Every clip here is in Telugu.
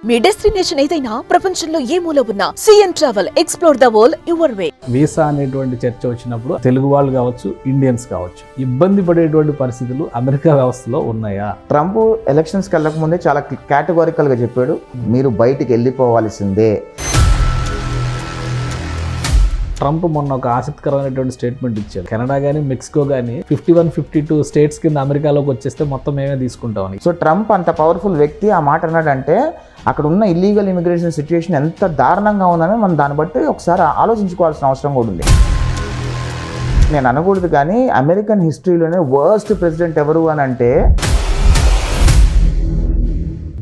మీ డెస్టినేషన్ ఏదైనా ప్రపంచంలో ఏ మూల ఉన్నా CN travel explore the world your way. Visa అనేటువంటి చర్చ వచ్చినప్పుడు తెలుగు వాళ్ళు కావచ్చు, ఇండియన్స్ కావచ్చు, ఇబ్బంది పడేటువంటి పరిస్థితులు అమెరికా వ్యవస్థలో ఉన్నాయా? ట్రంప్ ఎలక్షన్స్కి వెళ్ళక ముందే చాలా కేటగారికల్గా చెప్పాడు, మీరు బయటికి వెళ్ళిపోవాల్సిందే. ట్రంప్ మొన్న ఒక ఆసక్తికరమైనటువంటి స్టేట్మెంట్ ఇచ్చాడు. కెనడా కానీ మెక్సికో కానీ 51-52 స్టేట్స్ కింద అమెరికాలోకి వచ్చేస్తే మొత్తం మేమే తీసుకుంటామని. సో ట్రంప్ అంత పవర్ఫుల్ వ్యక్తి ఆ మాట అన్నాడంటే అక్కడ ఉన్న ఇల్లీగల్ ఇమిగ్రేషన్ సిచ్యువేషన్ ఎంత దారుణంగా ఉందని మనం దాన్ని బట్టి ఒకసారి ఆలోచించుకోవాల్సిన అవసరం కూడా ఉంది. నేను అనకూడదు కానీ అమెరికన్ హిస్టరీలోనే వర్స్ట్ ప్రెసిడెంట్ ఎవరు అని అంటే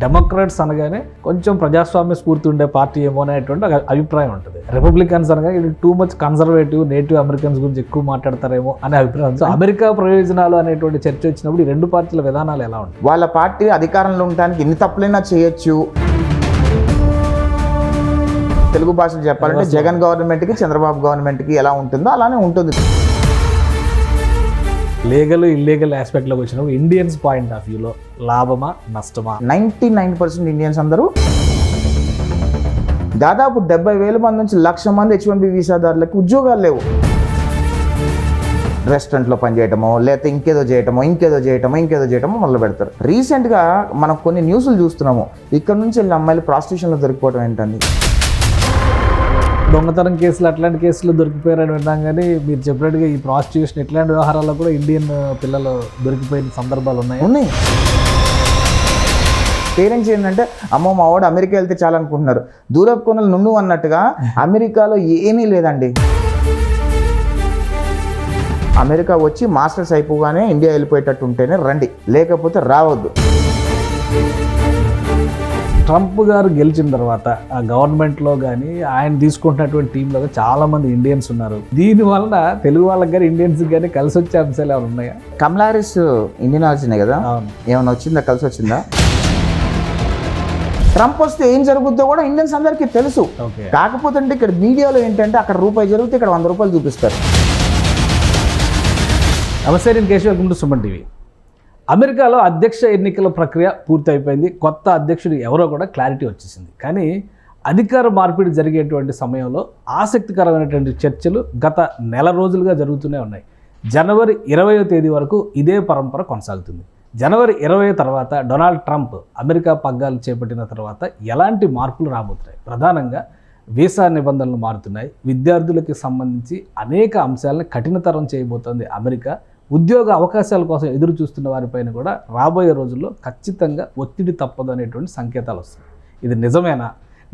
డెమోక్రాట్స్ అనగానే కొంచెం ప్రజాస్వామ్య స్ఫూర్తి ఉండే పార్టీ ఏమో అనేటువంటి ఒక అభిప్రాయం ఉంటుంది. రిపబ్లికన్స్ అనగా ఇది too much conservative, native Americans గురించి ఎక్కువ మాట్లాడతారేమో అనే అభిప్రాయం. సో అమెరికా ప్రయోజనాలు అనేటువంటి చర్చ వచ్చినప్పుడు ఈ రెండు పార్టీల విధానాలు ఎలా ఉంటాయి? వాళ్ళ పార్టీ అధికారంలో ఉండడానికి ఎన్ని తప్పులైనా చేయొచ్చు. తెలుగు భాషలో చెప్పాలంటే జగన్ గవర్నమెంట్కి చంద్రబాబు గవర్నమెంట్కి ఎలా ఉంటుందో అలానే ఉంటుంది. లీగల్ ఇల్లీగల్ ఆస్పెక్ట్లోకి వచ్చినప్పుడు ఇండియన్స్ పాయింట్ ఆఫ్ వ్యూలో లాభమా నష్టమా? 99% ఇండియన్స్ అందరూ దాదాపు 70,000 మంది నుంచి 1,00,000 మంది H-1B వీసాదారులకి ఉద్యోగాలు లేవు. రెస్టారెంట్లో పనిచేయటమో లేకపోతే ఇంకేదో చేయటమో మొదలు పెడతారు. రీసెంట్గా మనం కొన్ని న్యూస్లు చూస్తున్నాము, ఇక్కడ నుంచి వెళ్ళిన అమ్మాయిలు ప్రాస్టిట్యూషన్లో దొరికిపోవడం ఏంటండి. దొంగతనం కేసులు అట్లాంటి కేసులు దొరికిపోయారని విన్నాం. కానీ మీరు చెప్పినట్టుగా ఈ ప్రాస్టిట్యూషన్ ఇట్లాంటి వ్యవహారాల్లో కూడా ఇండియన్ పిల్లలు దొరికిపోయిన సందర్భాలు ఉన్నాయి. పేరెంట్స్ ఏంటంటే అమ్మో మా వాడు అమెరికా వెళ్తే చాలనుకుంటున్నారు. దూరపు కొనలు నుండు అన్నట్టుగా అమెరికాలో ఏమీ లేదండి. అమెరికా వచ్చి మాస్టర్స్ అయిపోగానే ఇండియా వెళ్ళిపోయేటట్టు ఉంటేనే రండి, లేకపోతే రావద్దు. ట్రంప్ గారు గెలిచిన తర్వాత ఆ గవర్నమెంట్లో కానీ ఆయన తీసుకుంటున్నటువంటి టీంలో చాలామంది ఇండియన్స్ ఉన్నారు. దీని వలన తెలుగు వాళ్ళకి కానీ ఇండియన్స్ కానీ కలిసి వచ్చే అంశాలు ఏమైనా ఉన్నాయా? కమలా హారిస్ ఇండియన్ ఆర్జినే కదా, ఏమైనా వచ్చిందా, కలిసి వచ్చిందా? ట్రంప్ వస్తే ఏం జరుగుద్దో కూడా ఇండియన్స్ అందరికీ తెలుసు. కాకపోతే అంటే ఇక్కడ మీడియాలో ఏంటంటే అక్కడ రూపాయి జరిగితే ఇక్కడ 100 రూపాయలు చూపిస్తారు. నమస్తే, నేను Keshav, welcome to Suman TV. అమెరికాలో అధ్యక్ష ఎన్నికల ప్రక్రియ పూర్తి అయిపోయింది. కొత్త అధ్యక్షుడు ఎవరో కూడా క్లారిటీ వచ్చేసింది. కానీ అధికార మార్పిడి జరిగేటువంటి సమయంలో ఆసక్తికరమైనటువంటి చర్చలు గత నెల రోజులుగా జరుగుతూనే ఉన్నాయి. జనవరి 20వ తేదీ వరకు ఇదే పరంపర కొనసాగుతుంది. జనవరి 20 తర్వాత డొనాల్డ్ ట్రంప్ అమెరికా పగ్గాలు చేపట్టిన తర్వాత ఎలాంటి మార్పులు రాబోతున్నాయి? ప్రధానంగా వీసా నిబంధనలు మారుతున్నాయి. విద్యార్థులకి సంబంధించి అనేక అంశాలను కఠినతరం చేయబోతోంది అమెరికా. ఉద్యోగ అవకాశాల కోసం ఎదురు చూస్తున్న వారిపైన కూడా రాబోయే రోజుల్లో ఖచ్చితంగా ఒత్తిడి తప్పదు అనేటువంటి సంకేతాలు వస్తున్నాయి. ఇది నిజమేనా?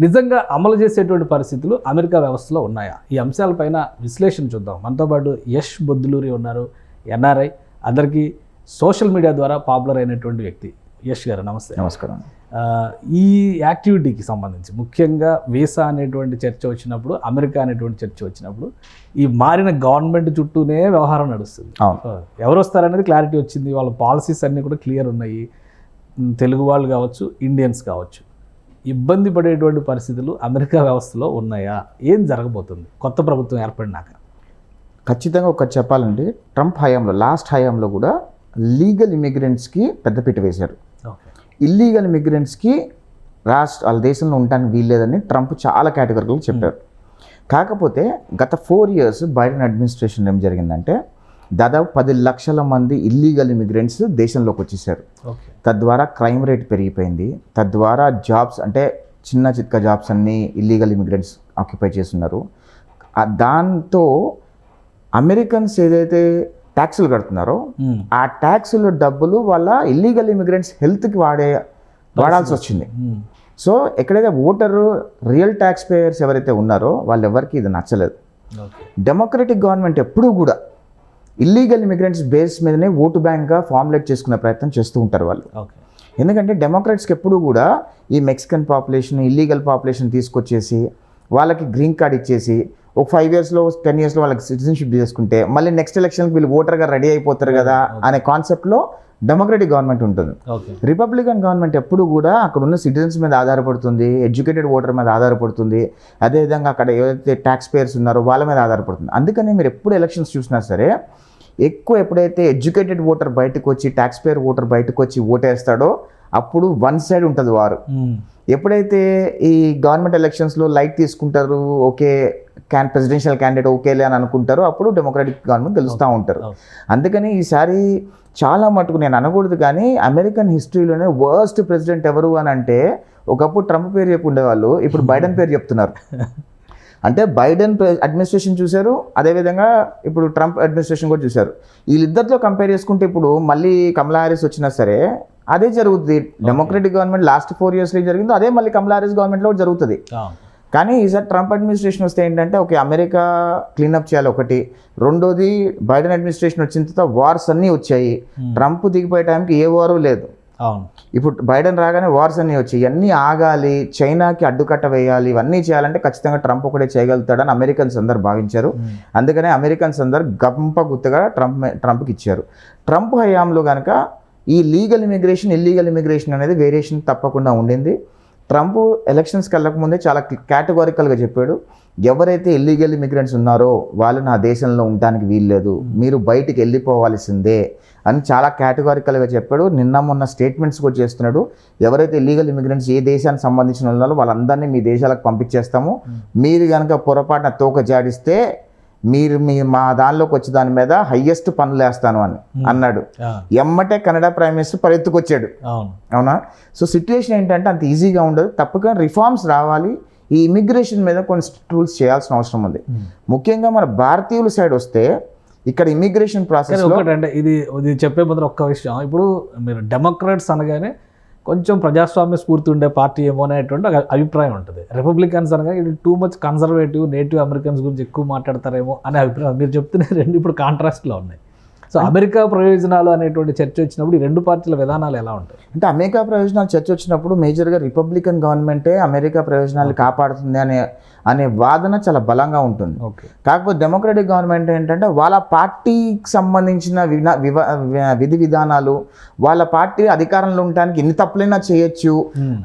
నిజంగా అమలు చేసేటువంటి పరిస్థితులు అమెరికా వ్యవస్థలో ఉన్నాయా? ఈ అంశాలపైన విశ్లేషణ చూద్దాం. మనతో పాటు యష్ బొద్దులూరి ఉన్నారు, ఎన్ఆర్ఐ, అందరికీ సోషల్ మీడియా ద్వారా పాపులర్ అయినటువంటి వ్యక్తి. యష్ గారు నమస్తే. నమస్కారం. ఈ యాక్టివిటీకి సంబంధించి ముఖ్యంగా వీసా అనేటువంటి చర్చ వచ్చినప్పుడు, అమెరికా అనేటువంటి చర్చ వచ్చినప్పుడు ఈ మారిన గవర్నమెంట్ చుట్టూనే వ్యవహారం నడుస్తుంది. ఎవరు వస్తారనేది క్లారిటీ వచ్చింది, వాళ్ళ పాలసీస్ అన్నీ కూడా క్లియర్ ఉన్నాయి. తెలుగు వాళ్ళు కావచ్చు, ఇండియన్స్ కావచ్చు, ఇబ్బంది పడేటువంటి పరిస్థితులు అమెరికా వ్యవస్థలో ఉన్నాయా? ఏం జరగబోతుంది కొత్త ప్రభుత్వం ఏర్పడినాక? ఖచ్చితంగా ఒకటి చెప్పాలంటే ట్రంప్ హయాంలో, లాస్ట్ హయాంలో కూడా లీగల్ ఇమిగ్రెంట్స్కి పెద్దపీట వేశారు. ఇల్లీగల్ ఇమిగ్రెంట్స్కి వాళ్ళ దేశంలో ఉండడానికి వీల్లేదని ట్రంప్ చాలా కేటగిరీలు చెప్పారు. కాకపోతే గత 4 years బైడెన్ అడ్మినిస్ట్రేషన్ ఏం జరిగిందంటే దాదాపు 10 లక్షల మంది ఇల్లీగల్ ఇమిగ్రెంట్స్ దేశంలోకి వచ్చేసారు. తద్వారా క్రైమ్ రేట్ పెరిగిపోయింది. తద్వారా జాబ్స్ అంటే చిన్న చిత్క జాబ్స్ అన్నీ ఇల్లీగల్ ఇమిగ్రెంట్స్ ఆక్యుపై చేస్తున్నారు. దాంతో అమెరికన్స్ ఏదైతే ట్యాక్సులు కడుతున్నారో ఆ ట్యాక్సుల డబ్బులు వాళ్ళ ఇల్లీగల్ ఇమిగ్రెంట్స్ హెల్త్కి వాడాల్సి వచ్చింది. సో ఎక్కడైతే ఓటరు రియల్ ట్యాక్స్ పేయర్స్ ఎవరైతే ఉన్నారో వాళ్ళు ఎవరికి ఇది నచ్చలేదు. డెమోక్రటిక్ గవర్నమెంట్ ఎప్పుడూ కూడా ఇల్లీగల్ ఇమిగ్రెంట్స్ బేస్ మీదనే ఓటు బ్యాంక్గా ఫార్ములేట్ చేసుకునే ప్రయత్నం చేస్తూ ఉంటారు వాళ్ళు. ఎందుకంటే డెమోక్రాట్స్కి ఎప్పుడు కూడా ఈ మెక్సికన్ పాపులేషన్, ఇల్లీగల్ పాపులేషన్ తీసుకొచ్చేసి వాళ్ళకి గ్రీన్ కార్డ్ ఇచ్చేసి ఒక 5 yearsలో 10 yearsలో వాళ్ళకి సిటిజన్షిప్ చేసుకుంటే మళ్ళీ నెక్స్ట్ ఎలక్షన్కి వీళ్ళు ఓటర్గా రెడీ అయిపోతారు కదా అనే కాన్సెప్ట్లో డెమోక్రటిక్ గవర్నమెంట్ ఉంటుంది. రిపబ్లికన్ గవర్నమెంట్ ఎప్పుడు కూడా అక్కడ ఉన్న సిటిజన్స్ మీద ఆధారపడుతుంది, ఎడ్యుకేటెడ్ ఓటర్ మీద ఆధారపడుతుంది, అదేవిధంగా అక్కడ ఏదైతే ట్యాక్స్ పేయర్స్ ఉన్నారో వాళ్ళ మీద ఆధారపడుతుంది. అందుకని మీరు ఎప్పుడు ఎలక్షన్స్ చూసినా సరే ఎక్కువ ఎప్పుడైతే ఎడ్యుకేటెడ్ ఓటర్ బయటకు వచ్చి ట్యాక్స్ పేయర్ ఓటర్ బయటకు వచ్చి ఓటేస్తాడో అప్పుడు వన్ సైడ్ ఉంటుంది వారు. ఎప్పుడైతే ఈ గవర్నమెంట్ ఎలక్షన్స్లో లైట్ తీసుకుంటారు, ఓకే ప్రెసిడెన్షియల్ క్యాండిడేట్ ఓకేలే అని అనుకుంటారు, అప్పుడు డెమోక్రాటిక్ గవర్నమెంట్ గెలుస్తూ ఉంటారు. అందుకని ఈసారి చాలా మటుకు నేను అనకూడదు కానీ అమెరికన్ హిస్టరీలోనే వర్స్ట్ ప్రెసిడెంట్ ఎవరు అని అంటే ఒకప్పుడు ట్రంప్ పేరు చెప్పి ఉండేవాళ్ళు, ఇప్పుడు బైడెన్ పేరు చెప్తున్నారు. అంటే బైడెన్ అడ్మినిస్ట్రేషన్ చూశారు, అదేవిధంగా ఇప్పుడు ట్రంప్ అడ్మినిస్ట్రేషన్ కూడా చూశారు. వీళ్ళిద్దరితో కంపేర్ చేసుకుంటే ఇప్పుడు మళ్ళీ కమలా హ్యారిస్ వచ్చినా సరే అదే జరుగుతుంది. డెమోక్రటిక్ గవర్నమెంట్ లాస్ట్ 4 yearsలో జరిగిందో అదే మళ్ళీ కమలా హ్యారిస్ గవర్నమెంట్లో కూడా జరుగుతుంది. కానీ ఈసారి ట్రంప్ అడ్మినిస్ట్రేషన్ వస్తే ఏంటంటే ఓకే అమెరికా క్లీనప్ చేయాలి ఒకటి, రెండోది బైడెన్ అడ్మినిస్ట్రేషన్ వచ్చిన తర్వాత వార్స్ అన్నీ వచ్చాయి. ట్రంప్ దిగిపోయే టైంకి ఏ వారు లేదు. ఇప్పుడు బైడెన్ రాగానే వార్స్ అన్నీ వచ్చాయి, ఇవన్నీ ఆగాలి, చైనాకి అడ్డుకట్ట వేయాలి, ఇవన్నీ చేయాలంటే ఖచ్చితంగా ట్రంప్ ఒకటే చేయగలుగుతాడని అమెరికన్స్ అందరు భావించారు. అందుకనే అమెరికన్స్ అందరు గంప గుత్తగా ట్రంప్కి ఇచ్చారు. ట్రంప్ హయాంలో కనుక ఈ లీగల్ ఇమిగ్రేషన్ ఇల్లీగల్ ఇమిగ్రేషన్ అనేది వేరియేషన్ తప్పకుండా ఉండింది. ట్రంప్ ఎలక్షన్స్కి వెళ్ళకముందే చాలా కేటగారికల్గా చెప్పాడు, ఎవరైతే ఇల్లీగల్ ఇమిగ్రెంట్స్ ఉన్నారో వాళ్ళు నా దేశంలో ఉండడానికి వీల్లేదు, మీరు బయటికి వెళ్ళిపోవాల్సిందే అని చాలా కేటగారికల్గా చెప్పాడు. నిన్న మొన్న స్టేట్మెంట్స్ కూడా చేస్తున్నాడు, ఎవరైతే ఇల్లీగల్ ఇమిగ్రెంట్స్ ఏ దేశానికి సంబంధించిన ఉన్నారో వాళ్ళందరినీ మీ దేశాలకు పంపించేస్తాము, మీరు కనుక పొరపాటున తోక జాడిస్తే మీరు మా దానిలోకి వచ్చే దాని మీద హయ్యెస్ట్ పనులు వేస్తాను అని అన్నాడు. ఎమ్మటే కెనడా ప్రైమ్ మినిస్టర్ పరిగెత్తుకొచ్చాడు. అవునా? సో సిచ్యువేషన్ ఏంటంటే అంత ఈజీగా ఉండదు, తప్పక రిఫార్మ్స్ రావాలి. ఈ ఇమిగ్రేషన్ మీద కొన్ని రూల్స్ చేయాల్సిన అవసరం ఉంది. ముఖ్యంగా మన భారతీయుల సైడ్ వస్తే ఇక్కడ ఇమిగ్రేషన్ ప్రాసెస్ అంటే ఇది చెప్పే ముందు ఒక్క విషయం, ఇప్పుడు మీరు డెమోక్రాట్స్ అనగానే కొంచెం ప్రజాస్వామ్య స్ఫూర్తి ఉండే పార్టీ ఏమో అనేటువంటి అభిప్రాయం ఉంటుంది. రిపబ్లికన్స్ అనగా ఇది too much conservative, native Americans గురించి ఎక్కువ మాట్లాడతారేమో అనే అభిప్రాయం. మీరు చెప్తున్న రెండు ఇప్పుడు కాంట్రాస్ట్లో ఉన్నాయి. సో అమెరికా ప్రయోజనాలు అనేటువంటి చర్చ వచ్చినప్పుడు ఈ రెండు పార్టీల విధానాలు ఎలా ఉంటాయి? అంటే అమెరికా ప్రయోజనాలు చర్చ వచ్చినప్పుడు మేజర్గా రిపబ్లికన్ గవర్నమెంటే అమెరికా ప్రయోజనాలు కాపాడుతుంది అనే వాదన చాలా బలంగా ఉంటుంది. కాకపోతే డెమోక్రటిక్ గవర్నమెంట్ ఏంటంటే వాళ్ళ పార్టీకి సంబంధించిన విధి విధానాలు, వాళ్ళ పార్టీ అధికారంలో ఉండడానికి ఎన్ని తప్పులైనా చేయొచ్చు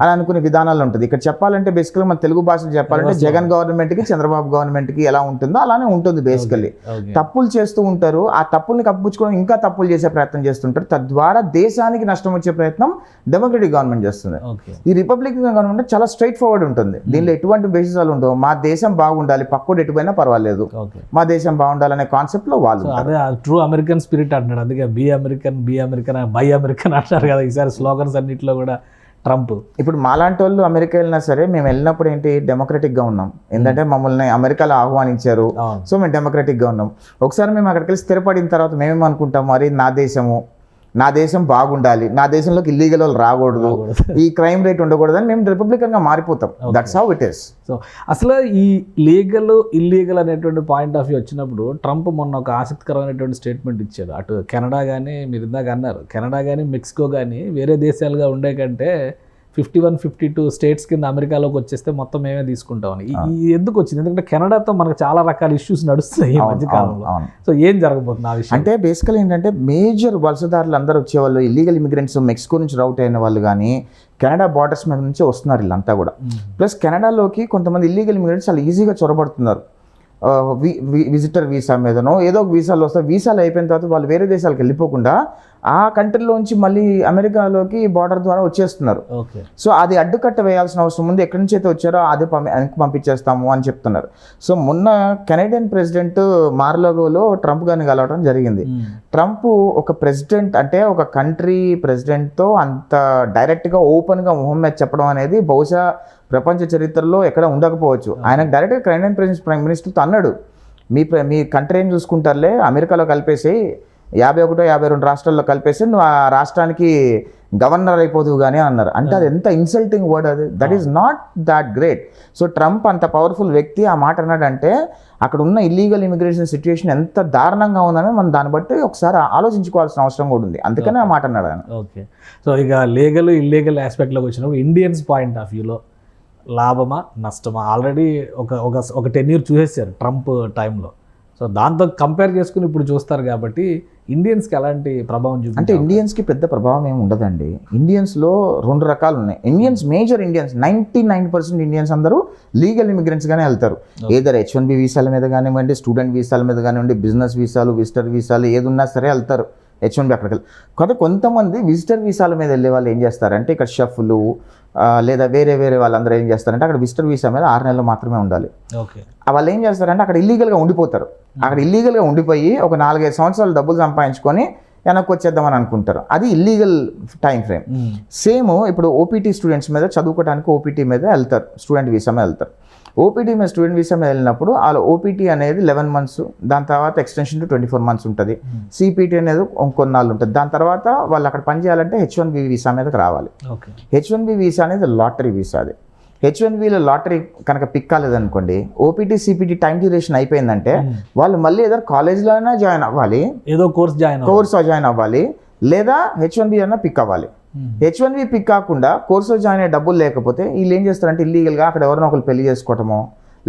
అని అనుకునే విధానాలు ఉంటుంది. ఇక్కడ చెప్పాలంటే బేసికల్గా మన తెలుగు భాషలో చెప్పాలంటే జగన్ గవర్నమెంట్కి చంద్రబాబు గవర్నమెంట్కి ఎలా ఉంటుందో అలానే ఉంటుంది. బేసికల్లీ తప్పులు చేస్తూ ఉంటారు, ఆ తప్పుల్ని కప్పుపుచ్చుకోవడం ఇంకా తప్పులు చేసే ప్రయత్నం చేస్తుంటారు, తద్వారా దేశానికి నష్టం వచ్చే ప్రయత్నం డెమోక్రటిక్ గవర్నమెంట్ చేస్తుంది. ఈ రిపబ్లికన్ గవర్నమెంట్ చాలా స్ట్రైట్ ఫార్వర్డ్ ఉంటుంది, దీనిలో ఎటువంటి బేసిసాలు ఉండవు. మా దేశం బాగుండాలి, పక్కోడు ఎటుపోయినా పర్వాలేదు, మా దేశం బాగుండాలనే కాన్సెప్ట్ లో వాళ్ళు. అదే ట్రూ అమెరికన్ స్పిరిట్ అంటున్నాడు, అందుకే బీ అమెరికన్ బై అమెరికన్ అంటారు కదా ఈసారి స్లోగన్స్ అన్నింటిలో కూడా ట్రంప్. ఇప్పుడు మాలాంటి వాళ్ళు అమెరికా వెళ్ళినా సరే మేము వెళ్ళినప్పుడు ఏంటి డెమోక్రటిక్గా ఉన్నాం, ఎందుకంటే మమ్మల్ని అమెరికాలో ఆహ్వానించారు, సో మేము డెమోక్రటిక్గా ఉన్నాం. ఒకసారి మేము అక్కడికి వెళ్ళి స్థిరపడిన తర్వాత మేమేమనుకుంటాం, మరి నా దేశం బాగుండాలి, నా దేశంలోకి ఇల్లీగల్ వాళ్ళు రాకూడదు, ఈ క్రైమ్ రేట్ ఉండకూడదని మేము రిపబ్లికన్గా మారిపోతాం. That's how it is. So అసలు ఈ లీగల్ ఇల్లీగల్ అనేటువంటి పాయింట్ ఆఫ్ వ్యూ వచ్చినప్పుడు ట్రంప్ మొన్న ఒక ఆసక్తికరమైనటువంటి స్టేట్మెంట్ ఇచ్చాడు. అటు కెనడా కానీ, మీరు ఇందాక అన్నారు కెనడా కానీ మెక్సికో కానీ వేరే దేశాలుగా ఉండే కంటే 51-52 స్టేట్స్ కింద అమెరికాలోకి వచ్చేస్తే మొత్తం మేమే తీసుకుంటామని. ఇది ఎందుకు వచ్చింది? ఎందుకంటే కెనడాతో మనకు చాలా రకాల ఇష్యూస్ నడుస్తాయి ఈ మధ్యకాలంలో. సో ఏం జరగబోతుంది ఆ విషయం? అంటే బేసికల్ ఏంటంటే మేజర్ వలసదారులు అందరూ వచ్చేవాళ్ళు, ఇల్లీగల్ ఇమిగ్రెంట్స్ మెక్సికో నుంచి రౌట్ అయిన వాళ్ళు కానీ కెనడా బార్డర్స్ మీద నుంచి వస్తున్నారు వీళ్ళంతా కూడా. ప్లస్ కెనడాలోకి కొంతమంది ఇల్లీగల్ ఇమిగ్రెంట్స్ చాలా ఈజీగా చొరబడుతున్నారు. విజిటర్ వీసా మీదనో ఏదో ఒక వీసాలు వస్తాయి, వీసాలు అయిపోయిన తర్వాత వాళ్ళు వేరే దేశాలకు వెళ్ళిపోకుండా ఆ కంట్రీలోంచి మళ్ళీ అమెరికాలోకి బార్డర్ ద్వారా వచ్చేస్తున్నారు. సో అది అడ్డుకట్ట వేయాల్సిన అవసరం ఉంది, ఎక్కడి నుంచి అయితే వచ్చారో అది వెనక్కి పంపించేస్తాము అని చెప్తున్నారు. సో మొన్న కెనడియన్ ప్రెసిడెంట్ మార్లోగోలో ట్రంప్ గారిని కలవడం జరిగింది. ట్రంప్ ఒక ప్రెసిడెంట్ అంటే ఒక కంట్రీ ప్రెసిడెంట్తో అంత డైరెక్ట్గా ఓపెన్గా మొహం మీద చెప్పడం అనేది బహుశా ప్రపంచ చరిత్రలో ఎక్కడ ఉండకపోవచ్చు. ఆయనకు డైరెక్ట్గా కెనడియన్ ప్రైమ్ మినిస్టర్తో అన్నాడు, మీ కంట్రీ ఏం చూసుకుంటారులే, అమెరికాలో కలిపేసి 51-52 రాష్ట్రాల్లో కలిపేసి నువ్వు ఆ రాష్ట్రానికి గవర్నర్ అయిపోదు కానీ అన్నారు. అంటే అది ఎంత ఇన్సల్టింగ్ వర్డ్ అది. That is not that great. So Trump అంత పవర్ఫుల్ వ్యక్తి ఆ మాట అన్నాడంటే అక్కడ ఉన్న ఇల్లీగల్ ఇమిగ్రేషన్ సిచ్యువేషన్ ఎంత దారుణంగా ఉందని మనం దాన్ని బట్టి ఒకసారి ఆలోచించుకోవాల్సిన అవసరం కూడా ఉంది. అందుకనే ఆ మాట అన్నాడు ఆయన. ఓకే. సో ఇక లీగల్ ఇల్లీగల్ ఆస్పెక్ట్లోకి వచ్చినప్పుడు ఇండియన్స్ పాయింట్ ఆఫ్ వ్యూలో లాభమా నష్టమా? ఆల్రెడీ ఒక 10 years చూసేసారు ట్రంప్ టైంలో. సో దాంతో కంపేర్ చేసుకుని ఇప్పుడు చూస్తారు కాబట్టి ఇండియన్స్కి ఎలాంటి ప్రభావం చూపి? అంటే ఇండియన్స్కి పెద్ద ప్రభావం ఏమి ఉండదండి. ఇండియన్స్లో 2 రకాలు ఉన్నాయి. మేజర్ ఇండియన్స్ 99% ఇండియన్స్ అందరూ లీగల్ ఇమిగ్రెంట్స్గానే వెళ్తారు. ఏదర్ H1B వీసాల మీద కానివ్వండి, స్టూడెంట్ వీసాల మీద కానివ్వండి, బిజినెస్ వీసాలు, విజిటర్ వీసాలు ఏది ఉన్నా సరే వెళ్తారు H1B అక్కడికి వెళ్ళి. కొంతమంది విజిటర్ వీసాల మీద వెళ్ళే వాళ్ళు ఏం చేస్తారంటే ఇక్కడ షెఫ్లు, లేదా వేరే వాళ్ళందరూ ఏం చేస్తారంటే అక్కడ విజిటర్ వీసా మీద 6 నెలలు మాత్రమే ఉండాలి. ఓకే. వాళ్ళు ఏం చేస్తారంటే అక్కడ ఇల్లీగల్గా ఉండిపోతారు. అక్కడ ఇల్లీగల్గా ఉండిపోయి ఒక 4-5 సంవత్సరాలు డబ్బులు సంపాదించుకొని వెనక్కి వచ్చేద్దామని అనుకుంటారు. అది ఇల్లీగల్ టైం ఫ్రేమ్. సేమ్ ఇప్పుడు ఓపీటీ స్టూడెంట్స్ మీద చదువుకోవడానికి ఓపీటీ మీద వెళ్తారు, స్టూడెంట్ వీసా మీద వెళ్తారు. ఓపీటీ మీద స్టూడెంట్ వీసా మీద వెళ్ళినప్పుడు వాళ్ళ ఓపీటీ అనేది 11 months, దాని తర్వాత ఎక్స్టెన్షన్ టు 24 months ఉంటుంది. సిపిటీ అనేది కొన్నాళ్ళు ఉంటుంది. దాని తర్వాత వాళ్ళు అక్కడ పని చేయాలంటే H1B వీసా మీదకి రావాలి. H1B వీసా అనేది లాటరీ వీసా. అది H1Bలో లాటరీ కనుక పిక్ కాలేదనుకోండి, ఓపీటీ సిపిటీ టైం డ్యూరేషన్ అయిపోయిందంటే వాళ్ళు మళ్ళీ ఏదో కాలేజ్లో అయినా జాయిన్ అవ్వాలి, ఏదో కోర్స్ జాయిన్ అవ్వాలి, లేదా H1B అయినా పిక్ అవ్వాలి. H1B పిక్ కాకుండా కోర్సులో జాయిన్ అయ్యే డబ్బులు లేకపోతే వీళ్ళు ఏం చేస్తారంటే ఇల్లీగల్గా అక్కడ ఎవరైనా ఒకరు పెళ్లి చేసుకోవటమో,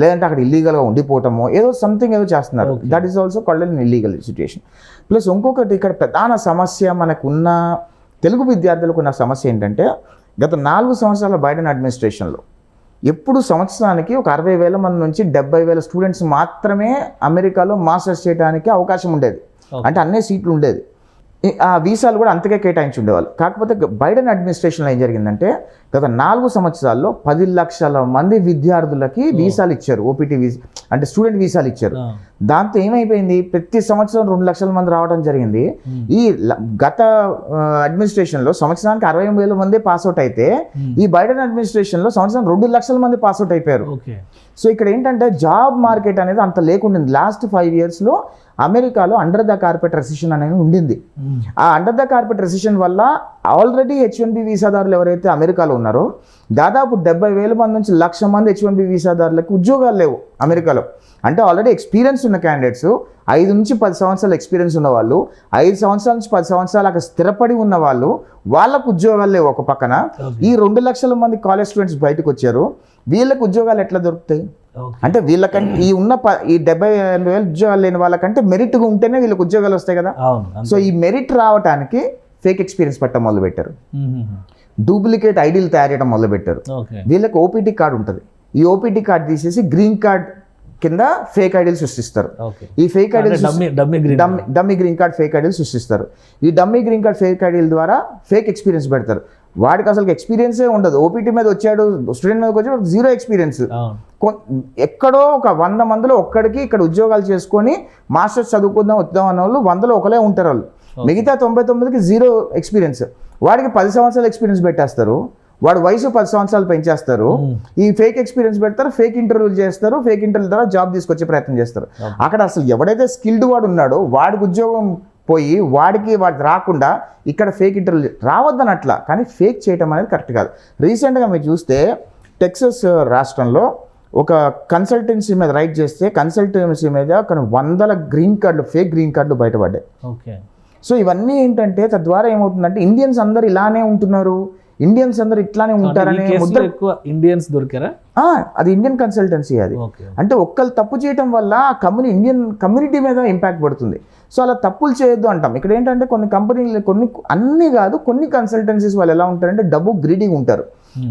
లేదంటే అక్కడ ఇల్లీగల్గా ఉండిపోవటమో, ఏదో సంథింగ్ ఏదో చేస్తున్నారు. That is also called N illegal situation. Plus ఇంకొకటి ఇక్కడ ప్రధాన సమస్య మనకున్న తెలుగు విద్యార్థులకు ఉన్న సమస్య ఏంటంటే, గత 4 సంవత్సరాల బైడెన్ అడ్మినిస్ట్రేషన్లో ఎప్పుడు సంవత్సరానికి ఒక 60,000 మంది నుంచి 70,000 స్టూడెంట్స్ మాత్రమే అమెరికాలో మాస్టర్స్ చేయడానికి అవకాశం ఉండేది. అంటే అన్ని సీట్లు ఉండేది. ఆ వీసాలు కూడా అంతకే కేటాయించి ఉండేవాళ్ళు. కాకపోతే బైడెన్ అడ్మినిస్ట్రేషన్లో ఏం జరిగిందంటే గత 4 సంవత్సరాల్లో 10 లక్షల మంది విద్యార్థులకి వీసాలు ఇచ్చారు. ఓపీటీ వీసా అంటే స్టూడెంట్ వీసాలు ఇచ్చారు. దాంతో ఏమైపోయింది, ప్రతి సంవత్సరం 2 లక్షల మంది రావడం జరిగింది. ఈ గత అడ్మినిస్ట్రేషన్లో సంవత్సరానికి 60,000 మంది పాస్అవుట్ అయితే ఈ బైడెన్ అడ్మినిస్ట్రేషన్లో సంవత్సరం 2 లక్షల మంది పాస్అవుట్ అయిపోయారు. సో ఇక్కడ ఏంటంటే జాబ్ మార్కెట్ అనేది అంత లేకుండా లాస్ట్ 5 yearsలో అమెరికాలో అండర్ ద కార్పెట్ రెసిషన్ అనేది ఉండింది. ఆ అండర్ ద కార్పెట్ రెసిషన్ వల్ల ఆల్రెడీ H1B వీసాదారులు ఎవరైతే అమెరికాలో ఉన్నారో దాదాపు 70,000 మంది నుంచి 1,00,000 మంది H1B వీసాదారులకు ఉద్యోగాలు లేవు అమెరికాలో. అంటే ఆల్రెడీ ఎక్స్పీరియన్స్ ఉన్న క్యాండిడేట్స్, 5 నుంచి 10 సంవత్సరాల ఎక్స్పీరియన్స్ ఉన్న వాళ్ళు, 5 సంవత్సరాల నుంచి 10 సంవత్సరాలు అక్కడ స్థిరపడి ఉన్న వాళ్ళు, వాళ్ళకు ఉద్యోగాలు లేవు ఒక పక్కన. ఈ 2 లక్షల మంది కాలేజ్ స్టూడెంట్స్ బయటకు వచ్చారు. వీళ్ళకి ఉద్యోగాలు ఎట్లా దొరుకుతాయి అంటే వీళ్ళకంటే ఈ 70,000-80,000 ఉద్యోగాలు లేని వాళ్ళకంటే మెరిట్గా ఉంటేనే వీళ్ళకి ఉద్యోగాలు వస్తాయి కదా. సో ఈ మెరిట్ రావడానికి ఫేక్ ఎక్స్పీరియన్స్ పెట్టడం మొదలుపెట్టారు, డూప్లికేట్ ఐడీలు తయారు చేయడం మొదలుపెట్టారు. వీళ్ళకి ఓపీటీ కార్డు ఉంటుంది. ఈ ఓపీటీ కార్డు తీసేసి గ్రీన్ కార్డ్ కింద ఫేక్ ఐడీలు సృష్టిస్తారు. ఈ ఫేక్ ఐడీలు డమ్మీ గ్రీన్ కార్డ్ ఫేక్ ఐడీలు సృష్టిస్తారు. ఈ డమ్మీ గ్రీన్ కార్డ్ ఫేక్ ఐడీల ద్వారా ఫేక్ ఎక్స్పీరియన్స్ పెడతారు. వాడికి అసలు ఎక్స్పీరియన్సే ఉండదు. ఓపీటీ మీద వచ్చాడు, స్టూడెంట్ మీదకి వచ్చాడు, 0 ఎక్స్పీరియన్స్. ఎక్కడో ఒక 100 మందిలో ఒక్కడికి ఇక్కడ ఉద్యోగాలు చేసుకొని మాస్టర్స్ చదువుకుందాం వద్దాం అన్న వాళ్ళు 100లో ఒకలే ఉంటారు వాళ్ళు. మిగతా 99కి 0 ఎక్స్పీరియన్స్. వాడికి 10 సంవత్సరాల ఎక్స్పీరియన్స్ పెట్టేస్తారు. వాడు వయసు 10 సంవత్సరాలు పెంచేస్తారు. ఈ ఫేక్ ఎక్స్పీరియన్స్ పెడతారు, ఫేక్ ఇంటర్వ్యూలు చేస్తారు, ఫేక్ ఇంటర్వ్యూ ద్వారా జాబ్ తీసుకొచ్చే ప్రయత్నం చేస్తారు. అక్కడ అసలు ఎవడైతే స్కిల్డ్ వాడు ఉన్నాడో వాడికి ఉద్యోగం పోయి వాడికి రాకుండా ఇక్కడ ఫేక్ ఇంటర్వ్యూ రావద్దనట్లా, కానీ ఫేక్ చేయటం అనేది కరెక్ట్ కాదు. రీసెంట్గా మీరు చూస్తే టెక్సస్ రాష్ట్రంలో ఒక కన్సల్టెన్సీ మీద రైట్ చేస్తే కన్సల్టెన్సీ మీద కొన్ని 100 గ్రీన్ కార్డులు ఫేక్ గ్రీన్ కార్డులు బయటపడ్డాయి. సో ఇవన్నీ ఏంటంటే తద్వారా ఏమవుతుందంటే ఇండియన్స్ అందరు ఇలానే ఉంటున్నారు, ఇండియన్స్ అందరు ఇట్లానే ఉంటారనే ముద్ర. ఎక్కువ ఇండియన్స్ దొరికారా? అది ఇండియన్ కన్సల్టెన్సీ. అది అంటే ఒక్కళ్ళు తప్పు చేయటం వల్ల ఇండియన్ కమ్యూనిటీ మీద ఇంపాక్ట్ పడుతుంది. సో అలా తప్పులు చేయొద్దు అంటాం. ఇక్కడ ఏంటంటే కొన్ని కంపెనీలు, అన్నీ కాదు, కొన్ని కన్సల్టెన్సీస్ వాళ్ళు ఎలా ఉంటారంటే డబ్బు గ్రీడీగా ఉంటారు.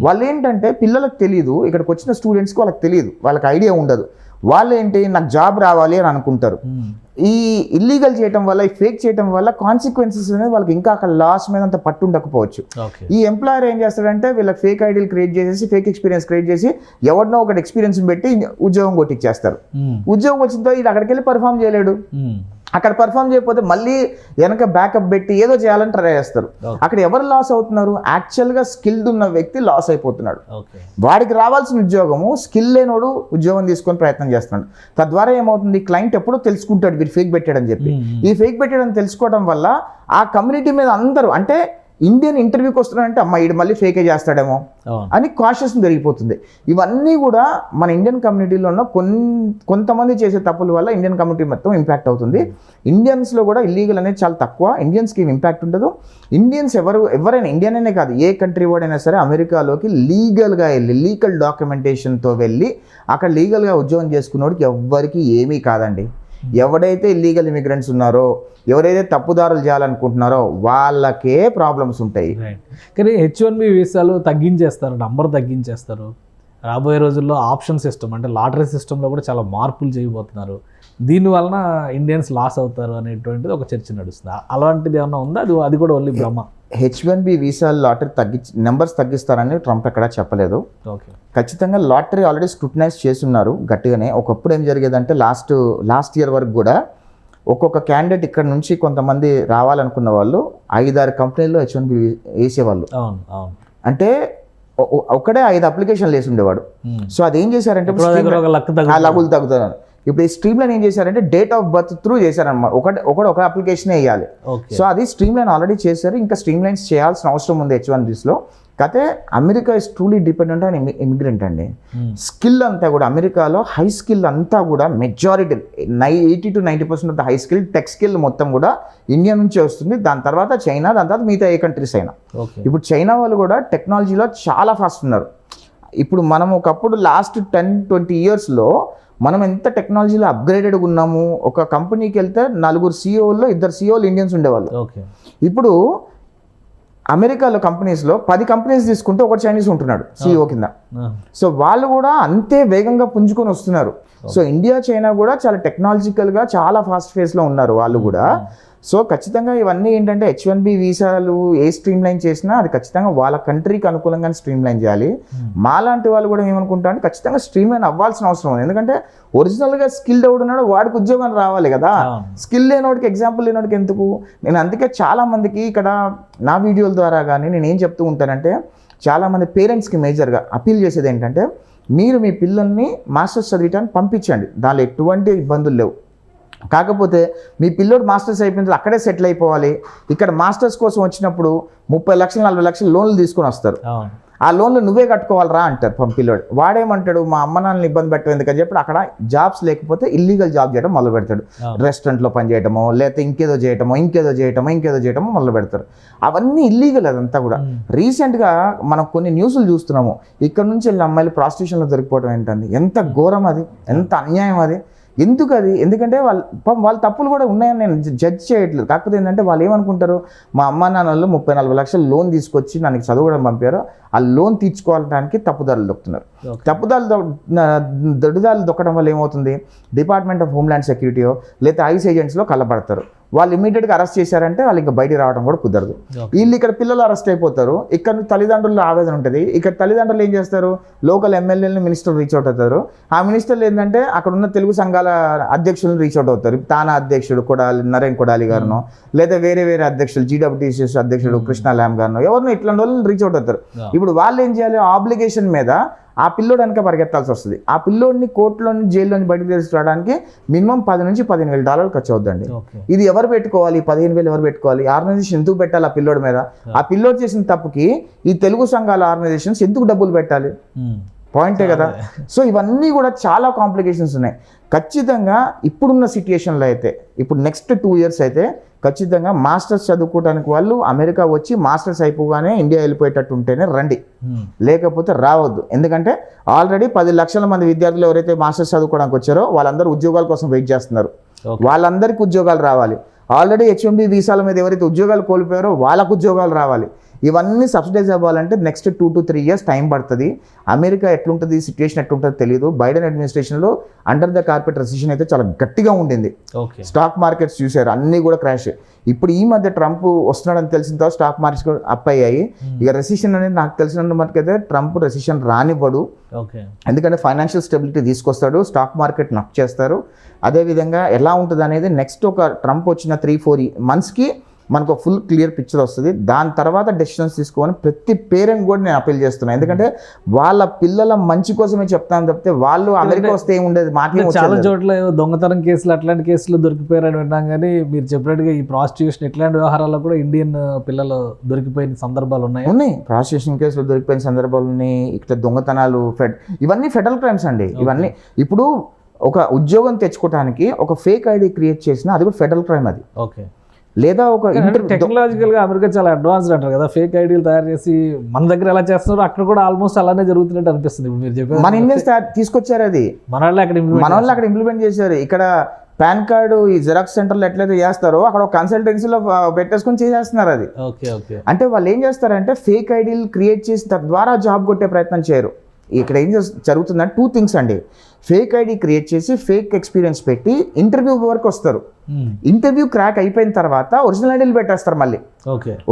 వాళ్ళు ఏంటంటే పిల్లలకు తెలియదు, ఇక్కడికి వచ్చిన స్టూడెంట్స్కి వాళ్ళకి తెలియదు, వాళ్ళకి ఐడియా ఉండదు. వాళ్ళు ఏంటి నాకు జాబ్ రావాలి అని అనుకుంటారు. ఈ ఇల్లీగల్ చేయటం వల్ల, ఈ ఫేక్ చేయటం వల్ల కాన్సిక్వెన్సెస్ అనేది వాళ్ళకి ఇంకా అక్కడ లాస్ మీద అంత పట్టు ఉండకపోవచ్చు. ఈ ఎంప్లాయర్ ఏం చేస్తాడంటే వీళ్ళకి ఫేక్ ఐడీలు క్రియేట్ చేసేసి, ఫేక్ ఎక్స్పీరియన్స్ క్రియేట్ చేసి ఎవరినో ఒకటి ఎక్స్పీరియన్స్ పెట్టి ఉద్యోగం కొట్టిచ్చేస్తారు. ఉద్యోగం వచ్చిన తర్వాత ఇది అక్కడికి వెళ్ళి పర్ఫామ్ చేయలేడు. అక్కడ పర్ఫామ్ చేయకపోతే మళ్ళీ వెనక బ్యాకప్ పెట్టి ఏదో చేయాలని ట్రై చేస్తారు. అక్కడ ఎవరు లాస్ అవుతున్నారు? యాక్చువల్గా స్కిల్డ్ ఉన్న వ్యక్తి లాస్ అయిపోతున్నాడు. వాడికి రావాల్సిన ఉద్యోగము స్కిల్ లేనోడు ఉద్యోగం తీసుకొని ప్రయత్నం చేస్తున్నాడు. తద్వారా ఏమవుతుంది, క్లయింట్ ఎప్పుడో తెలుసుకుంటాడు వీడు ఫేక్ పెట్టాడని చెప్పి. ఈ ఫేక్ పెట్టాడని తెలుసుకోవడం వల్ల ఆ కమ్యూనిటీ మీద అందరూ అంటే ఇండియన్ ఇంటర్వ్యూకి వస్తున్నాడంటే అమ్మ ఈడు మళ్ళీ ఫేకే చేస్తాడేమో అని కాషియస్ పెరిగిపోతుంది. ఇవన్నీ కూడా మన ఇండియన్ కమ్యూనిటీలో ఉన్న కొంతమంది చేసే తప్పుల వల్ల ఇండియన్ కమ్యూనిటీ మొత్తం ఇంపాక్ట్ అవుతుంది. ఇండియన్స్లో కూడా ఇల్లీగల్ అనేది చాలా తక్కువ, ఇండియన్స్కి ఇంపాక్ట్ ఉండదు. ఇండియన్స్ ఎవరైనా ఇండియన్ అనే కాదు, ఏ కంట్రీ వాడైనా సరే అమెరికాలోకి లీగల్గా వెళ్ళి లీగల్ డాక్యుమెంటేషన్తో వెళ్ళి అక్కడ లీగల్గా ఉద్యోగం చేసుకున్నోడికి ఎవ్వరికి ఏమీ కాదండి. ఎవడైతే ఇల్లీగల్ ఇమిగ్రెంట్స్ ఉన్నారో, ఎవరైతే తప్పుదారులు చేయాలనుకుంటున్నారో వాళ్ళకే ప్రాబ్లమ్స్ ఉంటాయి. కానీ H1B వీసాలు తగ్గించేస్తారు, నంబర్ తగ్గించేస్తారు. రాబోయే రోజుల్లో ఆప్షన్ సిస్టమ్ అంటే లాటరీ సిస్టంలో కూడా చాలా మార్పులు చేయబోతున్నారు. దీనివలన ఇండియన్స్ లాస్ అవుతారు అనేటువంటిది ఒక చర్చ నడుస్తుంది. అలాంటిది ఏమన్నా ఉందా? అది కూడా ఓన్లీ భ్రమ? H1B వీసా లాటరీ నెంబర్స్ తగ్గిస్తారని ట్రంప్ ఎక్కడా చెప్పలేదు. ఓకే, ఖచ్చితంగా లాటరీ ఆల్రెడీ స్క్రూటనైజ్ చేస్తున్నారు గట్టిగానే. ఒకప్పుడు ఏం జరిగేదంటే లాస్ట్ ఇయర్ వరకు కూడా ఒక్కొక్క క్యాండిడేట్ ఇక్కడ నుంచి కొంతమంది రావాలనుకున్న వాళ్ళు 5-6 కంపెనీల్లో H1B వేసేవాళ్ళు. అవును అవును, అంటే ఒకడే 5 అప్లికేషన్లు వేసి ఉండేవాడు. సో అదేం చేశారంటే లగులు తగ్గుతున్నారు. ఇప్పుడు ఈ స్ట్రీమ్ లైన్ ఏం చేశారంటే డేట్ ఆఫ్ బర్త్ త్రూ చేశారన్నమాట. ఒక అప్లికేషన్ వేయాలి. సో అది స్ట్రీమ్ లైన్ ఆల్రెడీ చేశారు. ఇంకా స్ట్రీమ్ లైన్స్ చేయాల్సిన అవసరం ఉంది H1Bsలో. కాకపోతే America is truly dependent on immigrant అండి. స్కిల్ అంతా కూడా అమెరికాలో హై స్కిల్ అంతా కూడా majority 80-90% of the high skill tech skill మొత్తం కూడా ఇండియా నుంచే వస్తుంది. దాని తర్వాత చైనా, దాని తర్వాత మిగతా ఏ కంట్రీస్ అయినా. ఇప్పుడు చైనా వాళ్ళు కూడా టెక్నాలజీలో చాలా ఫాస్ట్ ఉన్నారు. ఇప్పుడు మనం ఒకప్పుడు లాస్ట్ 10-20 ఇయర్స్లో మనం ఎంత టెక్నాలజీలో అప్గ్రేడెడ్గా ఉన్నాము. ఒక కంపెనీకి వెళ్తే 4 CEOల్లో 2 CEOలు ఇండియన్స్ ఉండేవాళ్ళు. ఇప్పుడు అమెరికాలో కంపెనీస్లో 10 కంపెనీస్ తీసుకుంటే ఒకటి చైనీస్ ఉంటున్నాడు CEO కింద. సో వాళ్ళు కూడా అంతే వేగంగా పుంజుకొని వస్తున్నారు. సో ఇండియా చైనా కూడా చాలా టెక్నాలజికల్గా చాలా ఫాస్ట్ ఫేస్లో ఉన్నారు వాళ్ళు కూడా. సో ఖచ్చితంగా ఇవన్నీ ఏంటంటే H1B వీసాలు ఏ స్ట్రీమ్ లైన్ చేసినా అది ఖచ్చితంగా వాళ్ళ కంట్రీకి అనుకూలంగా స్ట్రీమ్ లైన్ చేయాలి. మాలాంటి వాళ్ళు కూడా ఏమనుకుంటారంటే ఖచ్చితంగా స్ట్రీమ్ లైన్ అవ్వాల్సిన అవసరం ఉంది. ఎందుకంటే ఒరిజినల్గా స్కిల్ ఎవడు ఉన్నాడో వాడికి ఉద్యోగం రావాలి కదా. స్కిల్ లేనోడికి, ఎగ్జాంపుల్ లేనోడికి ఎందుకు? నేను అందుకే చాలామందికి ఇక్కడ నా వీడియోల ద్వారా కానీ నేను ఏం చెప్తూ ఉంటానంటే, చాలామంది పేరెంట్స్కి మేజర్గా అపీల్ చేసేది ఏంటంటే, మీరు మీ పిల్లల్ని మాస్టర్స్ చదివటానికి పంపించండి, దానిలో ఎటువంటి ఇబ్బందులు లేవు. కాకపోతే మీ పిల్లోడు మాస్టర్స్ అయిపోయిన అక్కడే సెటిల్ అయిపోవాలి. ఇక్కడ మాస్టర్స్ కోసం వచ్చినప్పుడు 30 లక్షలు 40 లక్షలు లోన్లు తీసుకొని వస్తారు. ఆ లోన్లు నువ్వే కట్టుకోవాలరా అంటారు పిల్లోడు. వాడేమంటాడు, మా అమ్మ నాన్నని ఇబ్బంది పెట్టడం ఎందుకని చెప్పి అక్కడ జాబ్స్ లేకపోతే ఇల్లీగల్ జాబ్ చేయడం మొదలు పెడతాడు. రెస్టారెంట్లో పని చేయటమో, లేకపోతే ఇంకేదో చేయటమో మొదలు పెడతారు. అవన్నీ ఇల్లీగల్ అదంతా కూడా. రీసెంట్గా మనం కొన్ని న్యూస్లు చూస్తున్నాము. ఇక్కడ నుంచి వెళ్ళిన అమ్మాయిలు ప్రాస్టిట్యూషన్లో దొరికిపోవడం ఏంటంది. ఎంత ఘోరం అది, ఎంత అన్యాయం అది. ఎందుకు అది? ఎందుకంటే వాళ్ళ తప్పులు కూడా ఉన్నాయని నేను జడ్జ్ చేయట్లేదు. కాకపోతే ఏంటంటే వాళ్ళు ఏమనుకుంటారు, మా అమ్మ నాన్నలు 30-40 లక్షలు లోన్ తీసుకొచ్చి నన్ను చదవడం పంపారు, ఆ లోన్ తీర్చుకోవడానికి తప్పుదారులు దొక్కుతున్నారు. దొడ్డుదారులు దొక్కడం వల్ల ఏమవుతుంది, డిపార్ట్మెంట్ ఆఫ్ హోమ్ల్యాండ్ సెక్యూరిటీయో లేదా ఐస్ ఏజెంట్స్లో కళ్ళబడతారు. వాళ్ళు ఇమీడియట్గా అరెస్ట్ చేశారంటే వాళ్ళు ఇంకా బయటికి రావడం కూడా కుదరదు. వీళ్ళు ఇక్కడ పిల్లలు అరెస్ట్ అయిపోతారు. ఇక్కడ తల్లిదండ్రుల ఆవేదన ఉంటుంది. ఇక్కడ తల్లిదండ్రులు ఏం చేస్తారు, లోకల్ ఎమ్మెల్యేలను మినిస్టర్ రీచ్ అవుట్ అవుతారు. ఆ మినిస్టర్లు ఏంటంటే అక్కడ ఉన్న తెలుగు సంఘాల అధ్యక్షులను రీచ్ అవుట్ అవుతారు. తానా అధ్యక్షుడు నరేన్ కొడాలి గారినో, లేదా వేరే అధ్యక్షులు GWTCS అధ్యక్షుడు కృష్ణ ల్యామ్ గారినో ఎవరినో ఇట్లాంటి వాళ్ళు రీచ్ అవుట్ అవుతారు. ఇప్పుడు వాళ్ళు ఏం చేయాలి, ఆబ్లిగేషన్ మీద ఆ పిల్లోడు వెనక పరిగెత్తాల్సి వస్తుంది. ఆ పిల్లోడిని కోర్టులోని జైల్లోని బయటకు తీసుకురావడానికి మినిమం $10,000-15,000 ఖర్చు అవుతుందండి. ఇది ఎవరు పెట్టుకోవాలి? 15,000 ఎవరు పెట్టుకోవాలి? ఆర్గనైజేషన్ ఎందుకు పెట్టాలి ఆ పిల్లోడి మీద? ఆ పిల్లోడు చేసిన తప్పుకి ఈ తెలుగు సంఘాల ఆర్గనైజేషన్స్ ఎందుకు డబ్బులు పెట్టాలి? పాయింటే కదా. సో ఇవన్నీ కూడా చాలా కాంప్లికేషన్స్ ఉన్నాయి. ఖచ్చితంగా ఇప్పుడున్న సిచ్యుయేషన్లో అయితే, ఇప్పుడు నెక్స్ట్ 2 years అయితే ఖచ్చితంగా మాస్టర్స్ చదువుకోవడానికి వాళ్ళు అమెరికా వచ్చి మాస్టర్స్ అయిపోగానే ఇండియా వెళ్ళిపోయేటట్టు ఉంటేనే రండి, లేకపోతే రావద్దు. ఎందుకంటే ఆల్రెడీ 10 లక్షల మంది విద్యార్థులు ఎవరైతే మాస్టర్స్ చదువుకోవడానికి వచ్చారో వాళ్ళందరూ ఉద్యోగాల కోసం వెయిట్ చేస్తున్నారు. వాళ్ళందరికీ ఉద్యోగాలు రావాలి. ఆల్రెడీ H1B వీసాల మీద ఎవరైతే ఉద్యోగాలు కోల్పోయారో వాళ్ళకు ఉద్యోగాలు రావాలి. ఇవన్నీ సబ్సిడైజ్ అవ్వాలంటే నెక్స్ట్ 2 to 3 years టైం పడుతుంది. అమెరికా ఎట్లుంటుంది, సిచ్యువేషన్ ఎట్లుంటుందో తెలియదు. బైడెన్ అడ్మినిస్ట్రేషన్లో అండర్ ద కార్పెట్ రెసిషన్ అయితే చాలా గట్టిగా ఉండింది. స్టాక్ మార్కెట్స్ చూశారు, అన్నీ కూడా క్రాష్. ఇప్పుడు ఈ మధ్య ట్రంప్ వస్తున్నాడని తెలిసిన తర్వాత స్టాక్ మార్కెట్స్ కూడా అప్ అయ్యాయి. ఇక రెసిషన్ అనేది నాకు తెలిసిన మటుకైతే ట్రంప్ రెసిషన్ రానివ్వడు. ఎందుకంటే ఫైనాన్షియల్ స్టెబిలిటీ తీసుకొస్తాడు, స్టాక్ మార్కెట్ నక్ చేస్తారు. అదేవిధంగా ఎలా ఉంటుంది అనేది నెక్స్ట్ ఒక ట్రంప్ వచ్చిన 3-4 monthsకి మనకు ఫుల్ క్లియర్ పిక్చర్ వస్తుంది. దాని తర్వాత డెసిషన్స్ తీసుకోవాలని ప్రతి పేరెంట్ కూడా నేను అపీల్ చేస్తున్నాను. ఎందుకంటే వాళ్ళ పిల్లల మంచి కోసమే చెప్తాను తప్పితే వాళ్ళు అమెరికా వస్తే ఏముండేది. మాకే చాలా చోట్ల దొంగతనం కేసులు అట్లాంటి కేసులు దొరికిపోయారని విన్నాం. కానీ మీరు చెప్పినట్టుగా ఈ ప్రాస్టిట్యూషన్ ఇట్లాంటి వ్యవహారాల్లో కూడా ఇండియన్ పిల్లలు దొరికిపోయిన సందర్భాలు ఉన్నాయి. ప్రాస్టిట్యూషన్ కేసులు దొరికిపోయిన సందర్భాలు ఉన్నాయి. ఇక్కడ దొంగతనాలు, ఇవన్నీ ఫెడరల్ క్రైమ్స్ అండి. ఇవన్నీ ఇప్పుడు ఒక ఉద్యోగం తెచ్చుకోవడానికి ఒక ఫేక్ ఐడి క్రియేట్ చేసినా అది కూడా ఫెడరల్ క్రైమ్. అది లేదా ఒక టెక్నాలజికల్ గా అమెరికా చాలా అడ్వాన్స్డ్ అంటారు కదా, ఫేక్ ఐడీలు తయారు చేసి మన దగ్గర ఎలా చేస్తున్నారు అక్కడ కూడా ఆల్మోస్ట్ అలానే జరుగుతున్నట్టు అనిపిస్తుంది. మీరు చెప్పారు మన ఇండియన్స్ తీసుకొచ్చారు, అది మన వాళ్ళు అక్కడ ఇంప్లిమెంట్ చేశారు. ఇక్కడ పాన్ కార్డు ఈ జిరాక్స్ సెంటర్లో ఎట్లయితే చేస్తారో అక్కడ ఒక కన్సల్టెన్సీలో పెట్టేసుకొని చేసేస్తున్నారు. అది అంటే వాళ్ళు ఏం చేస్తారంటే ఫేక్ ఐడీలు క్రియేట్ చేసి తద్వారా జాబ్ కొట్టే ప్రయత్నం చేయరు. ఇక్కడ ఏం జరుగుతుందంటే 2 థింగ్స్ అండి. ఫేక్ ఐడి క్రియేట్ చేసి ఫేక్ ఎక్స్పీరియన్స్ పెట్టి ఇంటర్వ్యూ వరకు వస్తారు. ఇంటర్వ్యూ క్రాక్ అయిపోయిన తర్వాత ఒరిజినల్ ఐడీలు పెట్టేస్తారు మళ్ళీ.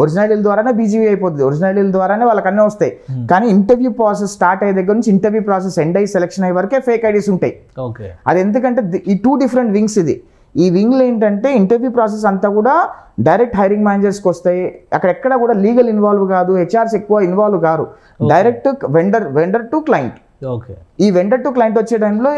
ఒరిజినల్ ఐడీల ద్వారానే బీజీవీ అయిపోతుంది, ఒరిజినల్ ఐడీల ద్వారానే వాళ్ళకి అన్నీ వస్తాయి. కానీ ఇంటర్వ్యూ ప్రాసెస్ స్టార్ట్ అయ్యే దగ్గర నుంచి ఇంటర్వ్యూ ప్రాసెస్ ఎండ్ అయ్యి సెలెక్షన్ అయ్యే వరకే ఫేక్ ఐడీస్ ఉంటాయి. అది ఎందుకంటే ఈ 2 డిఫరెంట్ వింగ్స్ ఇది. ఈ వింగ్లో ఏంటంటే ఇంటర్వ్యూ ప్రాసెస్ అంతా కూడా డైరెక్ట్ హైరింగ్ మేనేజర్స్కి వస్తాయి. అక్కడెక్కడ కూడా లీగల్ ఇన్వాల్వ్ కాదు, హెచ్ఆర్స్ ఎక్కువ involve car. Direct vendor to client. ఈ వెండర్ టు క్లయింట్ వచ్చే టైంలో